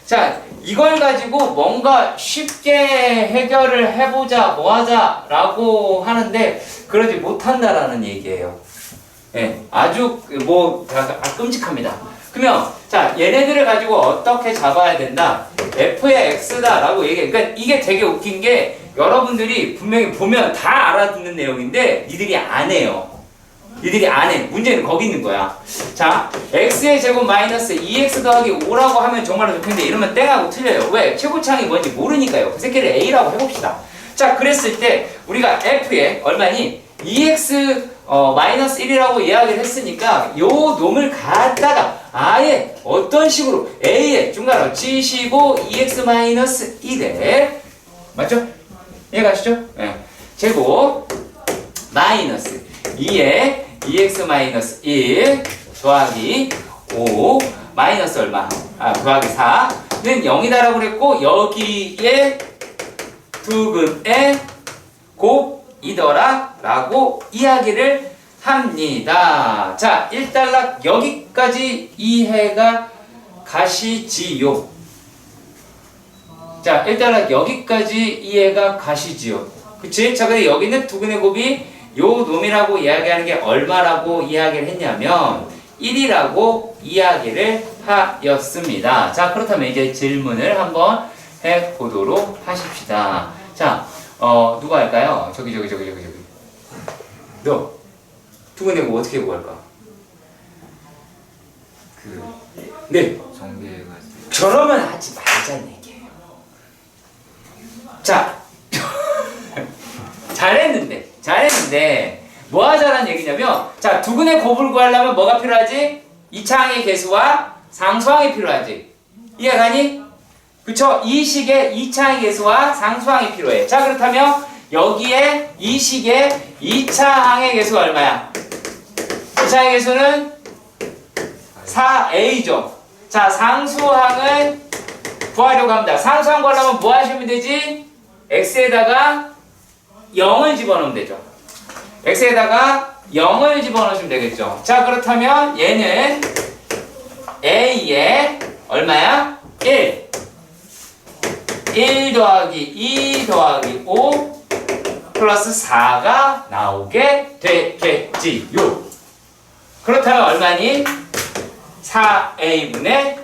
자, 이걸 가지고 뭔가 쉽게 해결을 해보자, 뭐하자 라고 하는데 그러지 못한다라는 얘기예요. 예, 아주 끔찍합니다. 그러면 자, 얘네들을 가지고 어떻게 잡아야 된다? f의 x다 라고 얘기해. 그러니까 이게 되게 웃긴 게 여러분들이 분명히 보면 다 알아듣는 내용인데 니들이 안 해요. 니들이 안 해. 문제는 거기 있는 거야. 자, x의 제곱 마이너스 2x 더하기 5라고 하면 정말로 좋겠는데 이러면 땡하고 틀려요. 왜? 최고창이 뭔지 모르니까요. 그 새끼를 a라고 해봅시다. 자, 그랬을 때 우리가 f에 얼마니? 2x 마이너스 1이라고 이야기를 했으니까 요 놈을 갖다가 아예 어떤 식으로 a에 중간으로 치시고 2x 마이너스 1에 맞죠? 이해가시죠? 네. 제곱 마이너스 2에 2x 마이너스 1 더하기 5 마이너스 얼마? 더하기 4는 0이다라고 그랬고 여기에 두근의 곱이더라 라고 이야기를 합니다. 자, 1단락 여기까지 이해가 가시지요. 자, 1단락 여기까지 이해가 가시지요. 그치? 자, 근데 여기는 두근의 곱이 요 놈이라고 이야기하는 게 얼마라고 이야기를 했냐면 1이라고 이야기를 하였습니다. 자, 그렇다면 이제 질문을 한번 해보도록 하십시다. 자, 누가 할까요? 저기. 너 두근의 곱 어떻게 구할까? 네. 정리해가지고. 저러면 하지 말자는 얘기예요. 자, 잘했는데 뭐 하자는 얘기냐면 자, 두근의 곱을 구하려면 뭐가 필요하지? 이차항의 개수와 상수항이 필요하지. 이해가니? 그쵸? 이 식에 이차항의 개수와 상수항이 필요해. 자, 그렇다면 여기에 이 식에 2차항의 개수가 얼마야? 2차항의 개수는 4a죠. 자, 상수항을 구하려고 합니다. 상수항 구하려면 뭐 하시면 되지? x에다가 0을 집어넣으면 되죠. x에다가 0을 집어넣으시면 되겠죠. 자, 그렇다면 얘는 a에 얼마야? 1 더하기 2 더하기 5 플러스 4가 나오게 되겠지요. 그렇다면 얼마니? 4a분의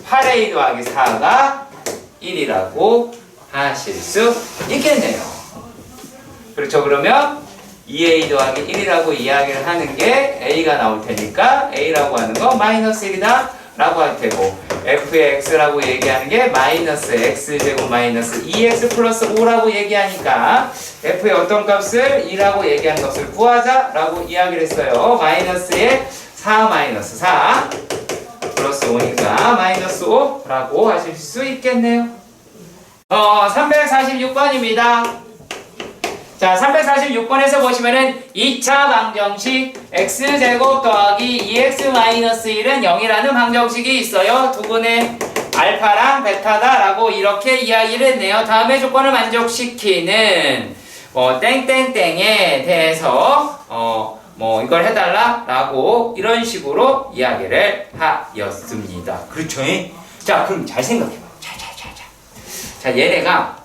8a 더하기 4가 1이라고 하실 수 있겠네요. 그렇죠. 그러면 2a 더하기 1이라고 이야기를 하는 게 a가 나올 테니까 a라고 하는 거 마이너스 1이다 라고 할 테고 f의 x라고 얘기하는 게 마이너스 x제곱 마이너스 2x 플러스 5라고 얘기하니까 f의 어떤 값을 2라고 얘기하는 값을 구하자 라고 이야기를 했어요. 마이너스에 4 마이너스 4 플러스 5니까 마이너스 5라고 하실 수 있겠네요. 346번입니다. 자, 346번에서 보시면은 2차 방정식 x제곱 더하기 2x 마이너스 1은 0이라는 방정식이 있어요. 두근의 알파랑 베타다 라고 이렇게 이야기를 했네요. 다음의 조건을 만족시키는 땡땡땡에 대해서 이걸 해달라 라고 이런 식으로 이야기를 하였습니다. 그렇죠? 자, 그럼 잘 생각해봐. 자, 얘네가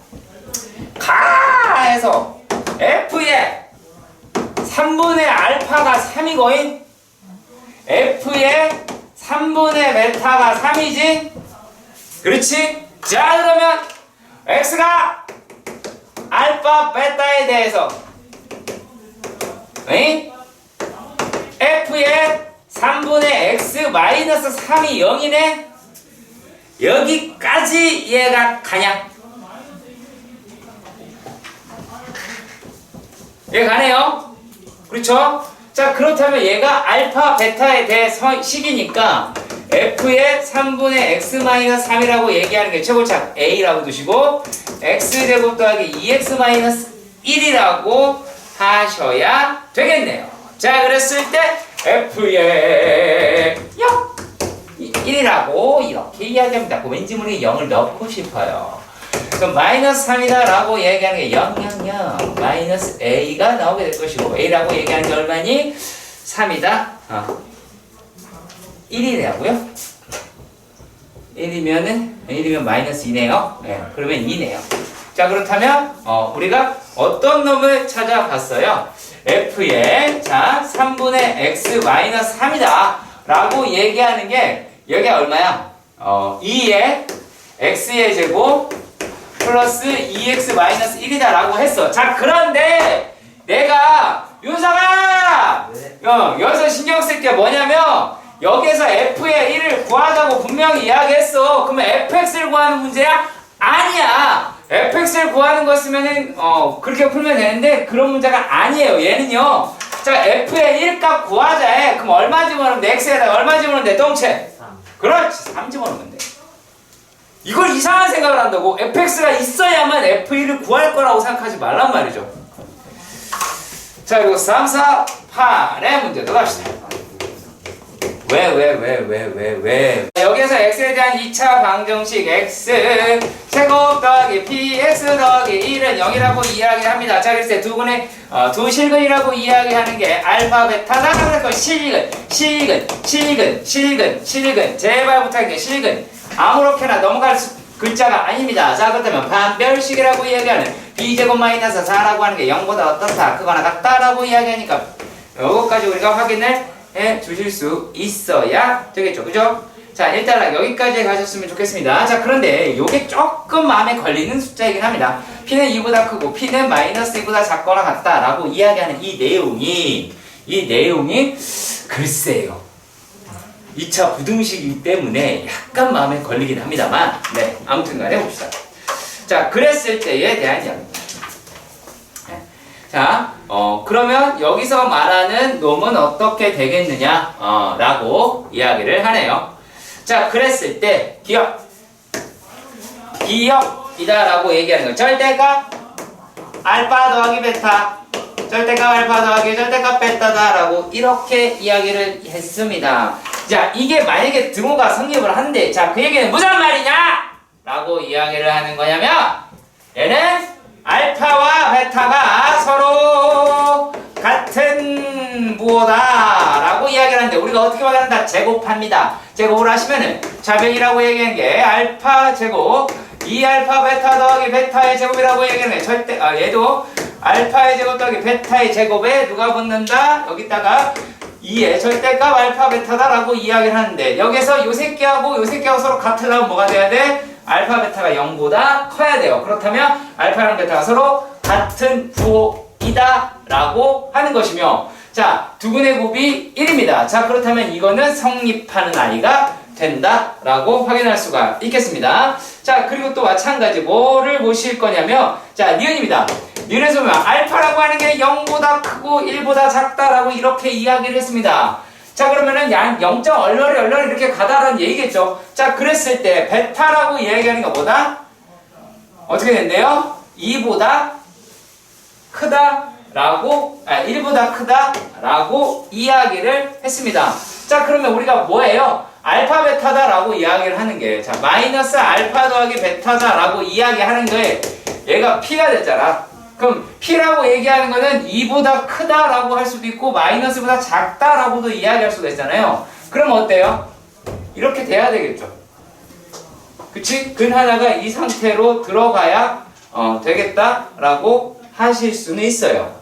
가에서 F의 3분의 알파가 3이거인 F의 3분의 베타가 3이지? 그렇지? 자, 그러면 X가 알파 베타에 대해서 F의 3분의 X 마이너스 3이 0이네? 여기까지 얘가 가냐? 얘 가네요. 그렇죠? 자, 그렇다면 얘가 알파 베타에 대해 식이니까 f의 3분의 x-3이라고 얘기하는 게 최고차 a라고 두시고 x제곱 더하기 2x-1이라고 하셔야 되겠네요. 자, 그랬을 때 f의 1이라고 이렇게 이야기합니다. 왠지 모르게 0을 넣고 싶어요. 그럼 마이너스 3이다 라고 얘기하는 게 0 마이너스 a가 나오게 될 것이고 a라고 얘기하는 게 얼마니? 3이다 1이라고요? 1이면 마이너스 2네요. 네, 그러면 2네요. 자, 그렇다면 우리가 어떤 놈을 찾아봤어요? f의 자 3분의 x 마이너스 3이다 라고 얘기하는 게 여기가 얼마야? 2의 x의 제곱 플러스 2x 마이너스 1이다 라고 했어. 자, 그런데 내가 윤상아! 여기서 신경 쓸 게 뭐냐면 여기에서 f의 1을 구하자고 분명히 이야기했어. 그러면 fx를 구하는 문제야? 아니야. fx를 구하는 거 쓰면은 그렇게 풀면 되는데 그런 문제가 아니에요. 얘는요. 자, f의 1값 구하자 해. 그럼 얼마 집어넣으면 돼? x에다가 얼마 집어넣으면 돼? 똥채. 3. 그렇지. 3 집어넣으면 돼. 이걸 이상한 생각을 한다고? fx가 있어야만 f1을 구할 거라고 생각하지 말란 말이죠. 자, 그리고 3, 4, 8의 문제도 갑시다. 왜? 여기에서 x에 대한 2차 방정식 x 제곱 더하기 px 더하기 1은 0이라고 이야기합니다. 자, 그래서 두 실근이라고 이야기하는 게 알파 베타다. 그래서 실근 제발 부탁해. 실근 아무렇게나 넘어갈 글자가 아닙니다. 자, 그렇다면 반별식이라고 이야기하는 b제곱 마이너스 4라고 하는 게 0보다 어떻다 크거나 같다라고 이야기하니까 이것까지 우리가 확인을 해 주실 수 있어야 되겠죠. 그죠? 자, 일단 여기까지 가셨으면 좋겠습니다. 자, 그런데 요게 조금 마음에 걸리는 숫자이긴 합니다. p는 2보다 크고 p는 마이너스 2보다 작거나 같다라고 이야기하는 이 내용이 글쎄요. 2차 부등식이기 때문에 약간 마음에 걸리긴 합니다만 네, 아무튼 간에 봅시다. 자, 그랬을 때에 대한 이야기입니다. 자, 그러면 여기서 말하는 놈은 어떻게 되겠느냐 라고 이야기를 하네요. 자, 그랬을 때 기억이다 라고 얘기하는 거. 절대값 알파 더하기 베타, 절대값 알파 더하기 절대값 베타다 라고 이렇게 이야기를 했습니다. 자, 이게 만약에 등호가 성립을 한대. 자, 그 얘기는 무슨 말이냐 라고 이야기를 하는 거냐면 얘는 알파와 베타가 서로 같은 부호다 라고 이야기를 하는데 우리가 어떻게 확인한다? 제곱합니다. 제곱을 하시면은 좌변이라고 얘기하는 게 알파 제곱 2알파 베타 더하기 베타의 제곱이라고 얘기하는 게 절대 얘도 알파의 제곱 더하기 베타의 제곱에 누가 붙는다? 여기다가 2의 절대값 알파 베타다 라고 이야기를 하는데 여기서 요 새끼하고 서로 같으려면 뭐가 돼야 돼? 알파 베타가 0보다 커야 돼요. 그렇다면 알파랑 베타가 서로 같은 부호이다 라고 하는 것이며 자, 두근의 곱이 1입니다. 자, 그렇다면 이거는 성립하는 아이가 된다 라고 확인할 수가 있겠습니다. 자, 그리고 또 마찬가지 뭐를 보실 거냐면 자, 니은입니다. 니은에서 보면 알파라고 하는 게 0보다 크고 1보다 작다라고 이렇게 이야기를 했습니다. 자, 그러면은 0점 얼얼이 이렇게 가다라는 얘기겠죠. 자, 그랬을 때 베타라고 이야기하는 거 뭐다? 어떻게 된대요? 2보다 크다라고 1보다 크다라고 이야기를 했습니다. 자, 그러면 우리가 뭐예요? 알파 베타다라고 이야기를 하는 게 자, 마이너스 알파 더하기 베타다라고 이야기하는 거에 얘가 p가 됐잖아. 그럼 p라고 얘기하는 거는 2보다 크다라고 할 수도 있고 마이너스보다 작다라고도 이야기할 수가 있잖아요. 그럼 어때요? 이렇게 돼야 되겠죠. 그치? 근 하나가 이 상태로 들어가야 되겠다라고 하실 수는 있어요.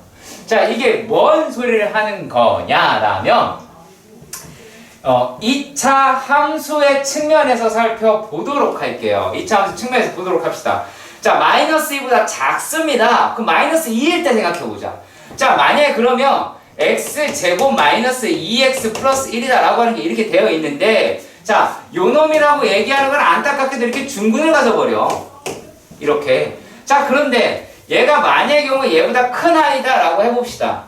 자, 이게 뭔 소리를 하는 거냐라면 2차 함수의 측면에서 살펴보도록 할게요. 2차 함수 측면에서 보도록 합시다. 자, 마이너스 2보다 작습니다. 그럼 마이너스 2일 때 생각해보자. 자, 만약에 그러면 x제곱 마이너스 2x 플러스 1이다 라고 하는 게 이렇게 되어 있는데 자, 요 놈이라고 얘기하는 건 안타깝게도 이렇게 중근을 가져버려. 이렇게. 자, 그런데 얘가 만약의 경우 얘보다 큰 아이다 라고 해봅시다.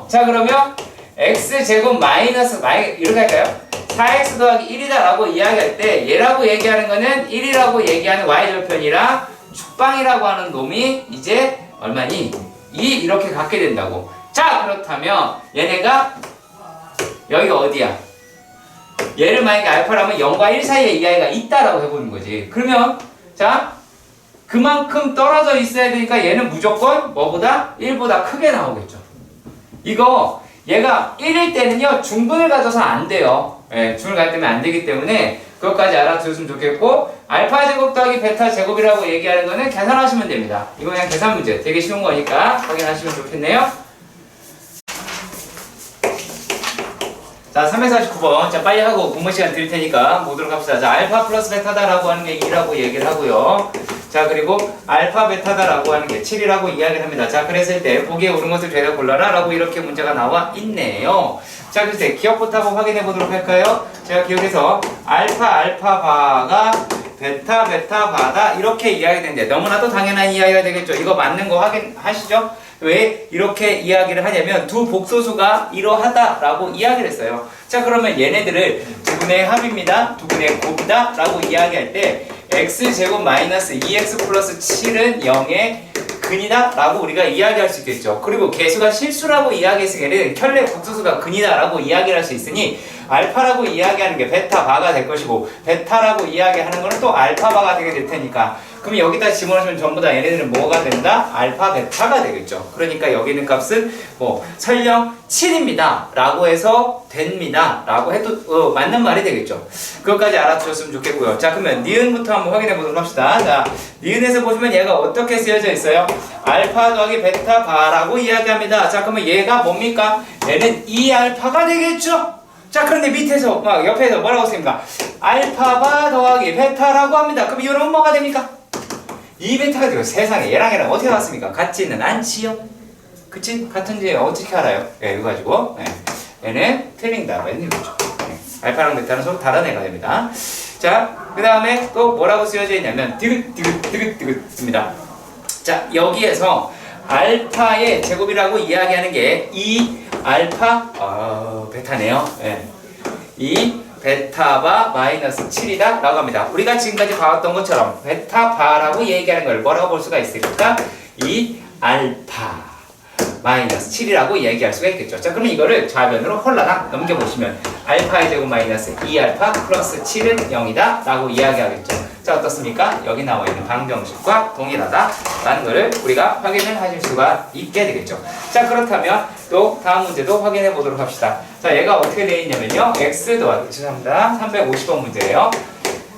자, 그러면 x제곱 마이너스 이렇게 할까요? 4x 더하기 1이다 라고 이야기할 때 얘라고 얘기하는 거는 1이라고 얘기하는 y절편이랑 축방이라고 하는 놈이 이제 얼마니? 2 이렇게 갖게 된다고. 자, 그렇다면 얘네가 여기가 어디야? 얘를 만약에 알파라면 0과 1 사이에 이 아이가 있다라고 해보는 거지. 그러면 자, 그만큼 떨어져 있어야 되니까 얘는 무조건 뭐보다? 1보다 크게 나오겠죠. 이거 얘가 1일 때는요 중분을 가져서 안 돼요. 예, 중을 가기 때문에 안 되기 때문에 그것까지 알아두셨으면 좋겠고, 알파 제곱 더하기 베타 제곱이라고 얘기하는 거는 계산하시면 됩니다. 이거 그냥 계산 문제. 되게 쉬운 거니까 확인하시면 좋겠네요. 자, 349번. 자, 빨리 하고 공부 시간 드릴 테니까 보도록 합시다. 자, 알파 플러스 베타다라고 하는 게 2라고 얘기를 하고요. 자, 그리고 알파 베타다라고 하는 게 7이라고 이야기를 합니다. 자, 그랬을 때 보기에 옳은 것을 죄다 골라라 라고 이렇게 문제가 나와 있네요. 자, 글쎄 기억부터 한번 확인해 보도록 할까요? 제가 기억해서 알파 바가 베타 바다 이렇게 이야기되는데 너무나도 당연한 이야기가 되겠죠. 이거 맞는 거 확인하시죠? 왜 이렇게 이야기를 하냐면 두 복소수가 이러하다라고 이야기를 했어요. 자, 그러면 얘네들을 두분의 합입니다. 두분의 곱이다 라고 이야기할 때 x제곱 마이너스 2x 플러스 7은 0의 근이다 라고 우리가 이야기할 수 있겠죠. 그리고 개수가 실수라고 이야기했으니 켤레 복소수가 근이다 라고 이야기를 할 수 있으니 알파라고 이야기하는 게 베타 바가 될 것이고 베타라고 이야기하는 거는 또 알파 바가 되게 될 테니까 그럼 여기다 집어넣으면 전부 다 얘네들은 뭐가 된다? 알파 베타가 되겠죠. 그러니까 여기 있는 값은 뭐 설령 7입니다 라고 해서 됩니다 라고 해도 맞는 말이 되겠죠. 그것까지 알아두셨으면 좋겠고요. 자, 그러면 니은부터 한번 확인해 보도록 합시다. 자, 니은에서 보시면 얘가 어떻게 쓰여져 있어요? 알파 더하기 베타 바라고 이야기합니다. 자, 그러면 얘가 뭡니까? 얘는 2알파가 되겠죠. 자, 그런데 밑에서 막 옆에서 뭐라고 씁니까? 알파바 더하기 베타라고 합니다. 그럼 이러면 뭐가 됩니까? 2베타가 되고 세상에 얘랑 어떻게 같습니까? 같지는 않지요? 그치? 같은지 어떻게 알아요? 예, 이거 가지고 얘는 틀린다. 웬일이죠? 알파랑 베타는 서로 다른 애가 됩니다. 자, 그 다음에 또 뭐라고 쓰여져 있냐면 디귿입니다. 자, 여기에서 알파의 제곱이라고 이야기하는 게 2알파 베타네요. 예. 2베타바 마이너스 7이다 라고 합니다. 우리가 지금까지 봐왔던 것처럼 베타바라고 얘기하는 걸 뭐라고 볼 수가 있을까? 2알파 마이너스 7이라고 얘기할 수가 있겠죠. 자, 그러면 이거를 좌변으로 홀라당 넘겨보시면 알파의 제곱 마이너스 2알파 플러스 7은 0이다 라고 이야기하겠죠. 자, 어떻습니까? 여기 나와 있는 방정식과 동일하다 라는 것을 우리가 확인을 하실 수가 있게 되겠죠. 자, 그렇다면 또 다음 문제도 확인해 보도록 합시다. 자, 얘가 어떻게 되어 있냐면요, x 더하기 죄송합니다 350번 문제예요.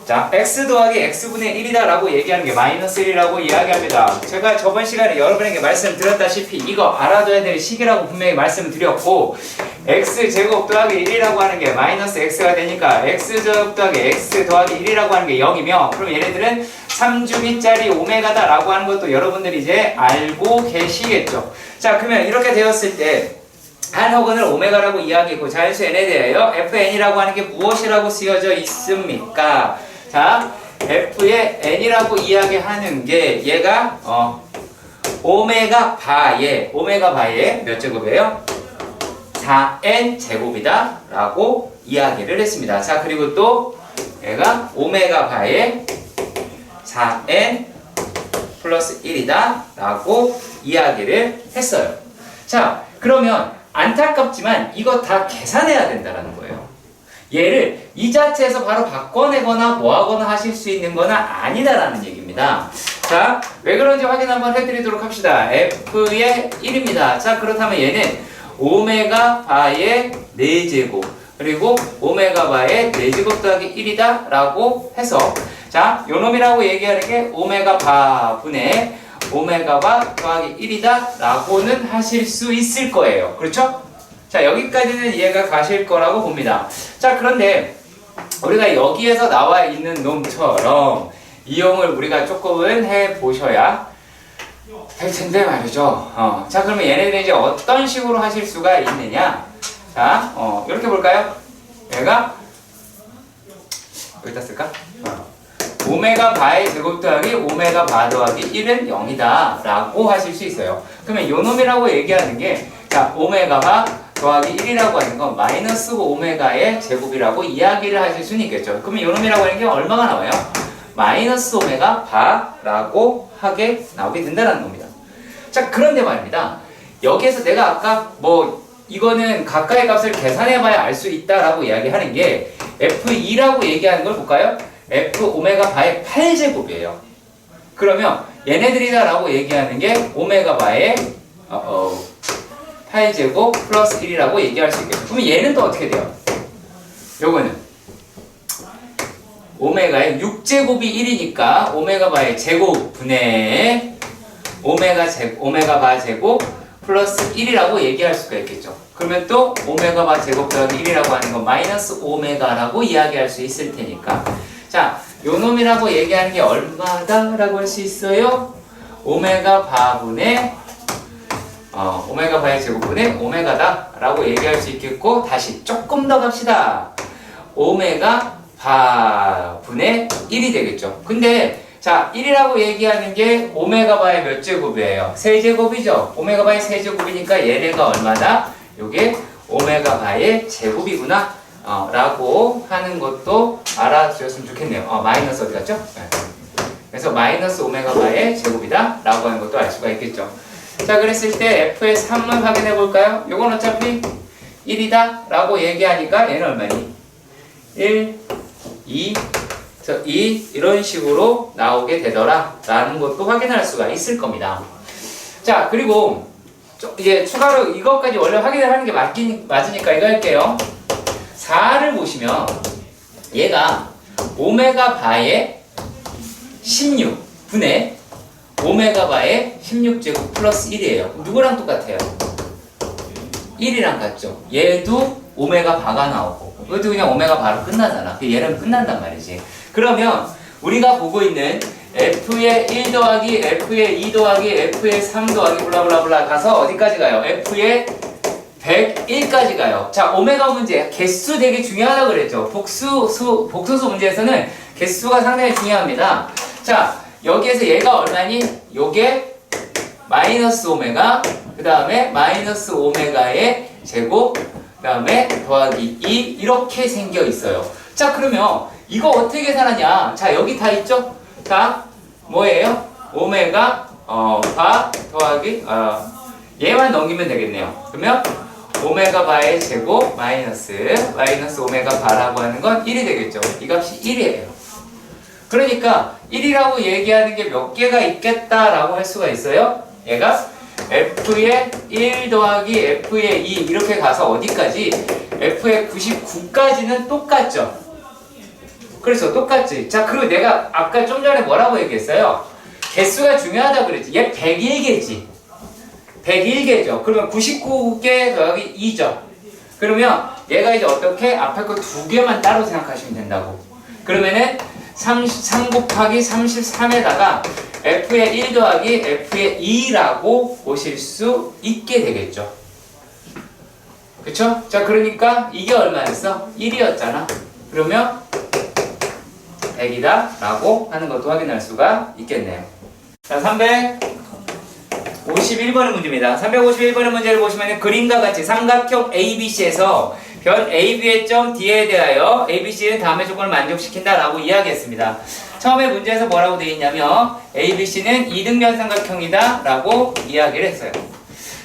자, x 더하기 x분의 1이다 라고 얘기하는 게 마이너스 1이라고 이야기합니다. 제가 저번 시간에 여러분에게 말씀드렸다시피 이거 알아둬야 될 시기라고 분명히 말씀드렸고, x제곱 더하기 1이라고 하는 게 마이너스 x가 되니까 x제곱 더하기 x 더하기 1이라고 하는 게 0이며, 그럼 얘네들은 3주기짜리 오메가다 라고 하는 것도 여러분들이 이제 알고 계시겠죠. 자, 그러면 이렇게 되었을 때 한 혹은을 오메가라고 이야기했고 자연수 n에 대하여 fn이라고 하는 게 무엇이라고 쓰여져 있습니까? 자, f의 n이라고 이야기하는 게 얘가 오메가 바의 몇 제곱이에요? 4n 제곱이다 라고 이야기를 했습니다. 자, 그리고 또 얘가 오메가 바의 4n 플러스 1이다 라고 이야기를 했어요. 자, 그러면 안타깝지만 이거 다 계산해야 된다는 거예요. 얘를 이 자체에서 바로 바꿔내거나 뭐하거나 하실 수 있는 거는 아니다라는 얘기입니다. 자, 왜 그런지 확인 한번 해드리도록 합시다. f의 1입니다. 자, 그렇다면 얘는 오메가 바의 4제곱 그리고 오메가 바의 4제곱 더하기 1이다 라고 해서, 자, 요놈이라고 얘기하는 게 오메가 바 분의 오메가 바 더하기 1이다 라고는 하실 수 있을 거예요. 그렇죠? 자, 여기까지는 이해가 가실 거라고 봅니다. 자, 그런데 우리가 여기에서 나와 있는 놈처럼 이용을 우리가 조금은 해보셔야 될 텐데 말이죠. 자, 그러면 얘네들이 이제 어떤 식으로 하실 수가 있느냐. 자, 이렇게 볼까요? 얘가 여기다 쓸까? 오메가 바의 제곱 더하기 오메가 바 더하기 1은 0이다 라고 하실 수 있어요. 그러면 요놈이라고 얘기하는 게, 자, 오메가 바 더하기 1이라고 하는 건 마이너스 오메가의 제곱이라고 이야기를 하실 수는 있겠죠. 그러면 요놈이라고 하는 게 얼마가 나와요? 마이너스 오메가 바라고 하게 나오게 된다는 겁니다. 자, 그런데 말입니다. 여기에서 내가 아까 뭐 이거는 가까이 값을 계산해봐야 알 수 있다라고 이야기하는 게 F2라고 얘기하는 걸 볼까요? F 오메가 바의 8제곱이에요. 그러면 얘네들이다 라고 얘기하는 게 오메가 바의 8제곱 플러스 1이라고 얘기할 수 있겠죠. 그러면 얘는 또 어떻게 돼요? 요거는 오메가의 6제곱이 1이니까 오메가 바의 제곱분의 오메가 바 제곱 플러스 1이라고 얘기할 수가 있겠죠. 그러면 또 오메가 바 제곱 더하기 1이라고 하는 건 마이너스 오메가라고 이야기할 수 있을 테니까. 자, 요 놈이라고 얘기하는 게 얼마다? 라고 할 수 있어요? 오메가 바분의 오메가 바의 제곱분의 오메가다 라고 얘기할 수 있겠고, 다시 조금 더 갑시다. 오메가 바분의 1이 되겠죠. 근데 자, 1이라고 얘기하는 게 오메가 바의 몇 제곱이에요? 세제곱이죠. 오메가 바의 세제곱이니까 얘네가 얼마다? 요게 오메가 바의 제곱이구나 라고 하는 것도 알아주셨으면 좋겠네요. 마이너스 어디 갔죠? 네. 그래서 마이너스 오메가 바의 제곱이다 라고 하는 것도 알 수가 있겠죠. 자, 그랬을 때 f의 3을 확인해 볼까요? 요건 어차피 1이다 라고 얘기하니까 얘는 얼마니? 1, 2, 2 이런 식으로 나오게 되더라 라는 것도 확인할 수가 있을 겁니다. 자, 그리고 이제 추가로 이것까지 원래 확인을 하는 게 맞으니까 이거 할게요. 4를 보시면 얘가 오메가 바의 16분의 오메가 바의 16제곱 플러스 1이에요. 누구랑 똑같아요? 1이랑 같죠. 얘도 오메가 바가 나오고 이것도 그냥 오메가 바로 끝나잖아. 얘는 끝난단 말이지. 그러면 우리가 보고 있는 f의 1 더하기 f의 2 더하기 f의 3 더하기 블라블라블라 가서 어디까지 가요? f의 101까지 가요. 자, 오메가 문제 개수 되게 중요하다고 그랬죠. 복소수 문제에서는 개수가 상당히 중요합니다. 자, 여기에서 얘가 얼마니? 요게 마이너스 오메가, 그 다음에 마이너스 오메가의 제곱, 그 다음에 더하기 2 이렇게 생겨 있어요. 자, 그러면 이거 어떻게 계산하냐? 자, 여기 다 있죠? 자, 뭐예요? 오메가 바 더하기 얘만 넘기면 되겠네요. 그러면 오메가 바의 제곱 마이너스 오메가 바라고 하는 건 1이 되겠죠. 이 값이 1이에요. 그러니까 1이라고 얘기하는 게 몇 개가 있겠다라고 할 수가 있어요. 얘가 f의 1 더하기 f의 2 이렇게 가서 어디까지? f의 99까지는 똑같죠. 그래서 똑같지. 자, 그리고 내가 아까 좀 전에 뭐라고 얘기했어요? 개수가 중요하다고 그랬지. 얘 101개지. 101개죠. 그러면 99개 더하기 2죠. 그러면 얘가 이제 어떻게? 앞에 거 2개만 따로 생각하시면 된다고. 그러면은 3 곱하기 33에다가 f의 1 더하기 f의 2라고 보실 수 있게 되겠죠. 그쵸? 자, 그러니까 이게 얼마였어? 1이었잖아. 그러면 100이다 라고 하는 것도 확인할 수가 있겠네요. 자, 351번의 문제입니다. 351번의 문제를 보시면 그림과 같이 삼각형 ABC에서 변 AB의 점 D에 대하여 ABC는 다음의 조건을 만족시킨다 라고 이야기했습니다. 처음에 문제에서 뭐라고 되어 있냐면 ABC는 이등변 삼각형이다 라고 이야기를 했어요.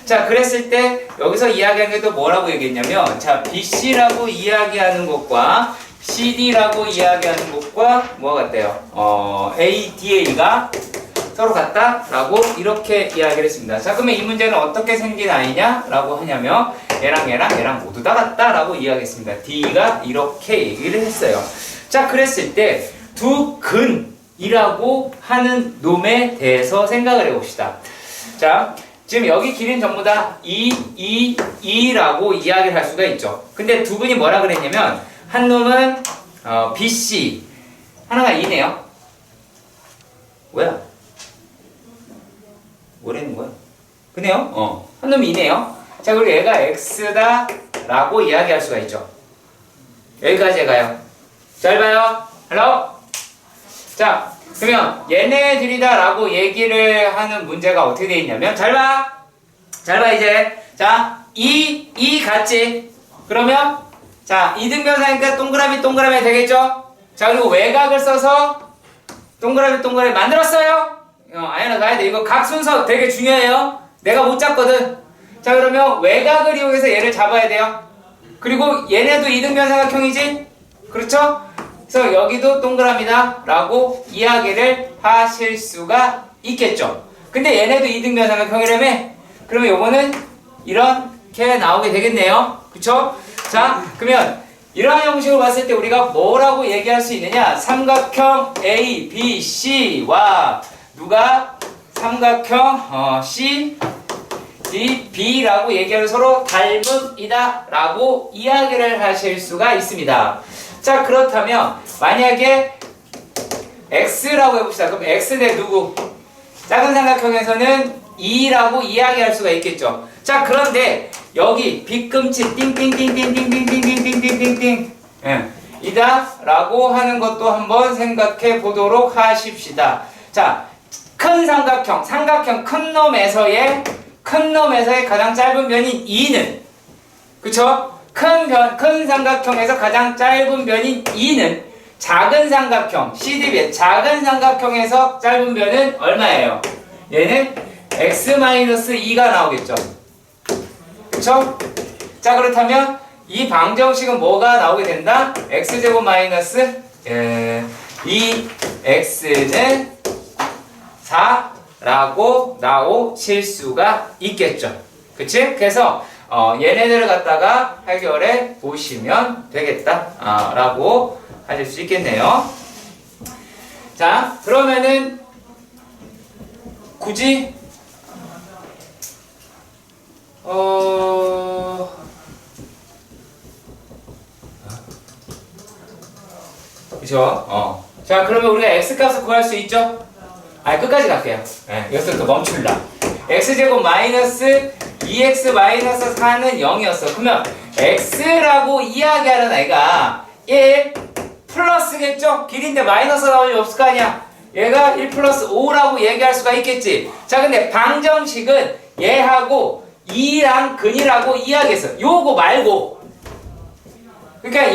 자, 그랬을 때 여기서 이야기한 게 또 뭐라고 얘기했냐면, 자, BC라고 이야기하는 것과 CD라고 이야기하는 것과 뭐가 같대요? ADA가 서로 같다라고 이렇게 이야기를 했습니다. 자, 그러면 이 문제는 어떻게 생긴 아이냐라고 하냐면 얘랑 모두 다 같다라고 이야기했습니다. D가 이렇게 얘기를 했어요. 자, 그랬을 때 두 근이라고 하는 놈에 대해서 생각을 해봅시다. 자, 지금 여기 길이는 전부 다 2라고 이야기를 할 수가 있죠. 근데 두 분이 뭐라 그랬냐면 한 놈은 BC, 하나가 2네요. 뭐야? 뭐라는 거야? 그네요? 한 놈이 2네요. 자, 그리고 얘가 X다 라고 이야기할 수가 있죠. 여기까지 가요. 잘 봐요. 헬로. 자, 그러면 얘네들이다 라고 얘기를 하는 문제가 어떻게 되어 있냐면, 잘 봐 이제. 자, 2 같지? 그러면 자, 이등변사니까 동그라미 되겠죠? 자, 그리고 외곽을 써서 동그라미 만들었어요? 아연아 가야 돼. 이거 각 순서 되게 중요해요. 내가 못 잡거든. 자, 그러면 외곽을 이용해서 얘를 잡아야 돼요. 그리고 얘네도 이등변삼각형이지? 그렇죠? 그래서 여기도 동그라미다 라고 이야기를 하실 수가 있겠죠. 근데 얘네도 이등변삼각형이라며? 그러면 요거는 이렇게 나오게 되겠네요. 그쵸? 자, 그러면 이러한 형식을 봤을 때 우리가 뭐라고 얘기할 수 있느냐? 삼각형 A, B, C와 누가 삼각형 C, D, B라고 얘기하면 서로 닮음이다 라고 이야기를 하실 수가 있습니다. 자, 그렇다면 만약에 X라고 해봅시다. 그럼 X 대 누구? 작은 삼각형에서는 2라고 이야기할 수가 있겠죠. 자, 그런데 여기 빗금치 띵띵띵띵띵띵띵띵띵띵띵띵 이다 라고 하는 것도 한번 생각해 보도록 하십시다. 자, 큰 삼각형 큰 놈에서의 가장 짧은 변인 2는 그쵸? 큰 삼각형에서 가장 짧은 변인 2는 작은 삼각형 CDB 작은 삼각형에서 짧은 변은 얼마예요? 얘는 x-2가 나오겠죠. 그쵸? 자, 그렇다면 이 방정식은 뭐가 나오게 된다? x제곱 마이너스 2x는 4라고 나오실 수가 있겠죠. 그치? 그래서 얘네들을 갖다가 해결해 보시면 되겠다 라고 하실 수 있겠네요. 자, 그러면은 굳이 그쵸? 자, 그러면 우리가 x값을 구할 수 있죠? 끝까지 갈게요. 여기서 또 멈출라. x제곱 마이너스 2x 마이너스 4는 0이었어. 그러면 x라고 이야기하는 애가 1 플러스겠죠? 길인데 마이너스 나올 일 없을 거 아니야? 얘가 1 플러스 5라고 얘기할 수가 있겠지. 자, 근데 방정식은 얘하고 2랑 근이라고 이야기했어. 요거 말고. 그러니까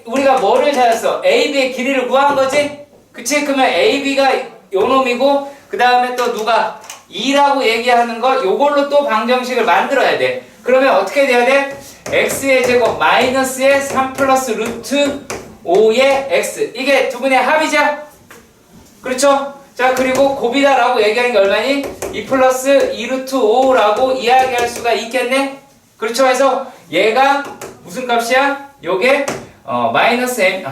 우리가 뭐를 찾았어? AB의 길이를 구한 거지? 그치? 그러면 AB가 요 놈이고, 그 다음에 또 누가 2라고 얘기하는 거, 요걸로 또 방정식을 만들어야 돼. 그러면 어떻게 돼야 돼? x의 제곱 마이너스의 3 플러스 루트 5의 x. 이게 두 분의 합이죠? 그렇죠? 자, 그리고 곱이다라고 얘기하는 게 얼마니? 2 플러스 2 루트 5라고 이야기할 수가 있겠네? 그렇죠? 해서 얘가 무슨 값이야? 요게 마이너스 m.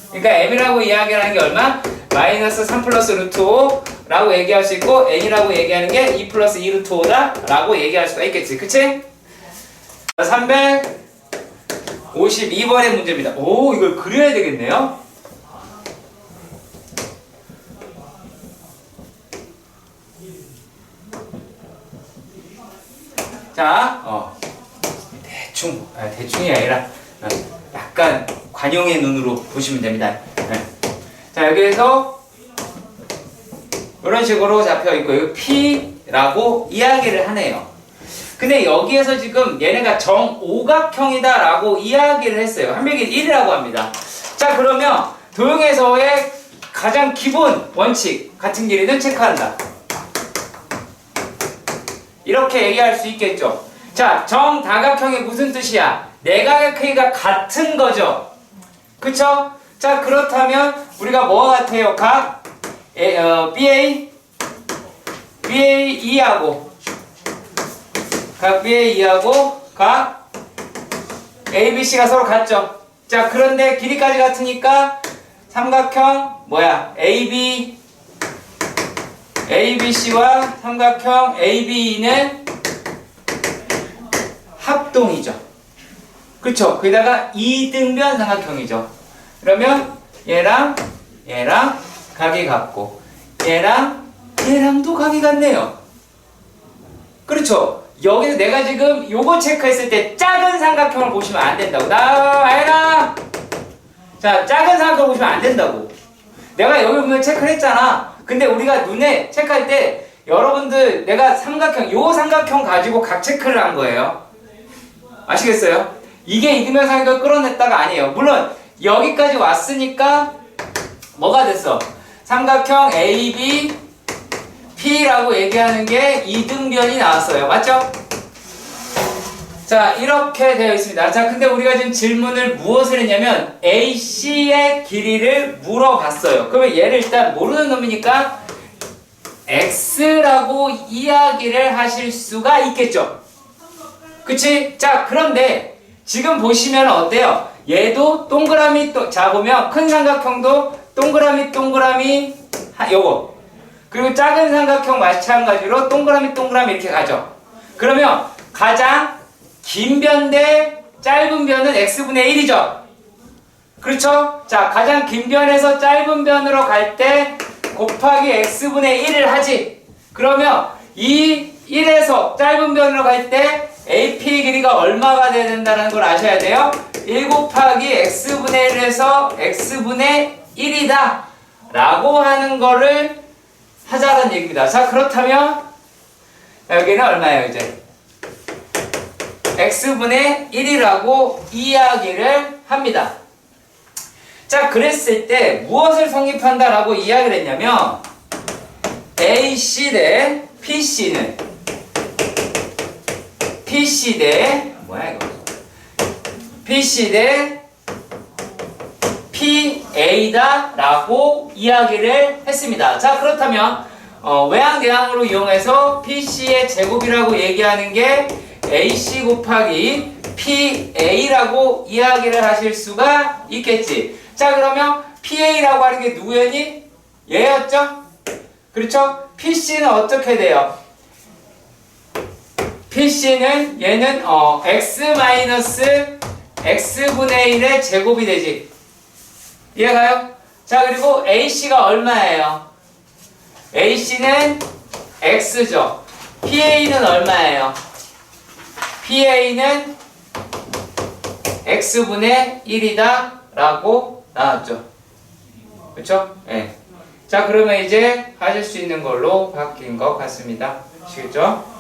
그러니까 m이라고 이야기하는 게 얼마? 마이너스 3 플러스 루트 5라고 얘기할 수 있고, n이라고 얘기하는 게 2 플러스 2 루트 5다 라고 얘기할 수가 있겠지. 그치? 352번의 문제입니다. 오, 이걸 그려야 되겠네요. 자, 대충이 아니라 약간 관용의 눈으로 보시면 됩니다. 자, 여기에서 이런 식으로 잡혀 있고, 여기 P라고 이야기를 하네요. 근데 여기에서 지금 얘네가 정오각형이다 라고 이야기를 했어요. 한백이 1이라고 합니다. 자, 그러면 도형에서의 가장 기본 원칙 같은 길이는 체크한다. 이렇게 얘기할 수 있겠죠. 자, 정다각형이 무슨 뜻이야? 내각의 크기가 같은 거죠. 그쵸? 자, 그렇다면 우리가 뭐가 같아요? 각 BA2하고 각 BA2하고 각 ABC가 서로 같죠. 자, 그런데 길이까지 같으니까 삼각형 ABC와 삼각형 ABE는 합동이죠. 그쵸? 거기다가 이등변 삼각형이죠. 그러면 얘랑 각이 같고 얘랑도 각이 같네요. 그렇죠? 여기서 내가 지금 요거 체크했을 때 작은 삼각형을 보시면 안 된다고. 나와라! 자, 작은 삼각형을 보시면 안 된다고. 내가 여기 보면 체크를 했잖아. 근데 우리가 눈에 체크할 때 여러분들 내가 요 삼각형 가지고 각 체크를 한 거예요. 아시겠어요? 이게 이등변 삼각형을 끌어냈다가 아니에요. 물론 여기까지 왔으니까 뭐가 됐어? 삼각형 AB, P라고 얘기하는 게 이등변이 나왔어요. 맞죠? 자, 이렇게 되어 있습니다. 자, 근데 우리가 지금 질문을 무엇을 했냐면 AC의 길이를 물어봤어요. 그러면 얘를 일단 모르는 놈이니까 X라고 이야기를 하실 수가 있겠죠. 그치? 자, 그런데 지금 보시면 어때요? 얘도 동그라미 자 보면 큰 삼각형도 동그라미 요거. 그리고 작은 삼각형 마찬가지로 동그라미 이렇게 가죠. 그러면 가장 긴 변 대 짧은 변은 x분의 1이죠. 그렇죠? 자, 가장 긴 변에서 짧은 변으로 갈 때 곱하기 x분의 1을 하지. 그러면 이 1에서 짧은 변으로 갈 때 AP의 길이가 얼마가 돼야 된다는 걸 아셔야 돼요. 1 곱하기 x분의 1에서 x분의 1이다 라고 하는 거를 하자는 얘기입니다. 자, 그렇다면 여기는 얼마예요 이제? x분의 1이라고 이야기를 합니다. 자, 그랬을 때 무엇을 성립한다라고 이야기를 했냐면 AC 대 PC는 PC 대 뭐야 이거? PC 대 PA다 라고 이야기를 했습니다. 자, 그렇다면 외항대항으로 이용해서 PC의 제곱이라고 얘기하는 게 AC 곱하기 PA라고 이야기를 하실 수가 있겠지. 자, 그러면 PA라고 하는 게 누구였니? 얘였죠? 그렇죠? PC는 어떻게 돼요? PC는 얘는 x 마이너스 x분의 1의 제곱이 되지. 이해가요? 자, 그리고 AC가 얼마예요? AC는 x죠. PA는 얼마예요? PA는 x분의 1이다 라고 나왔죠. 그쵸? 예. 자, 그러면 이제 하실 수 있는 걸로 바뀐 것 같습니다. 아시겠죠?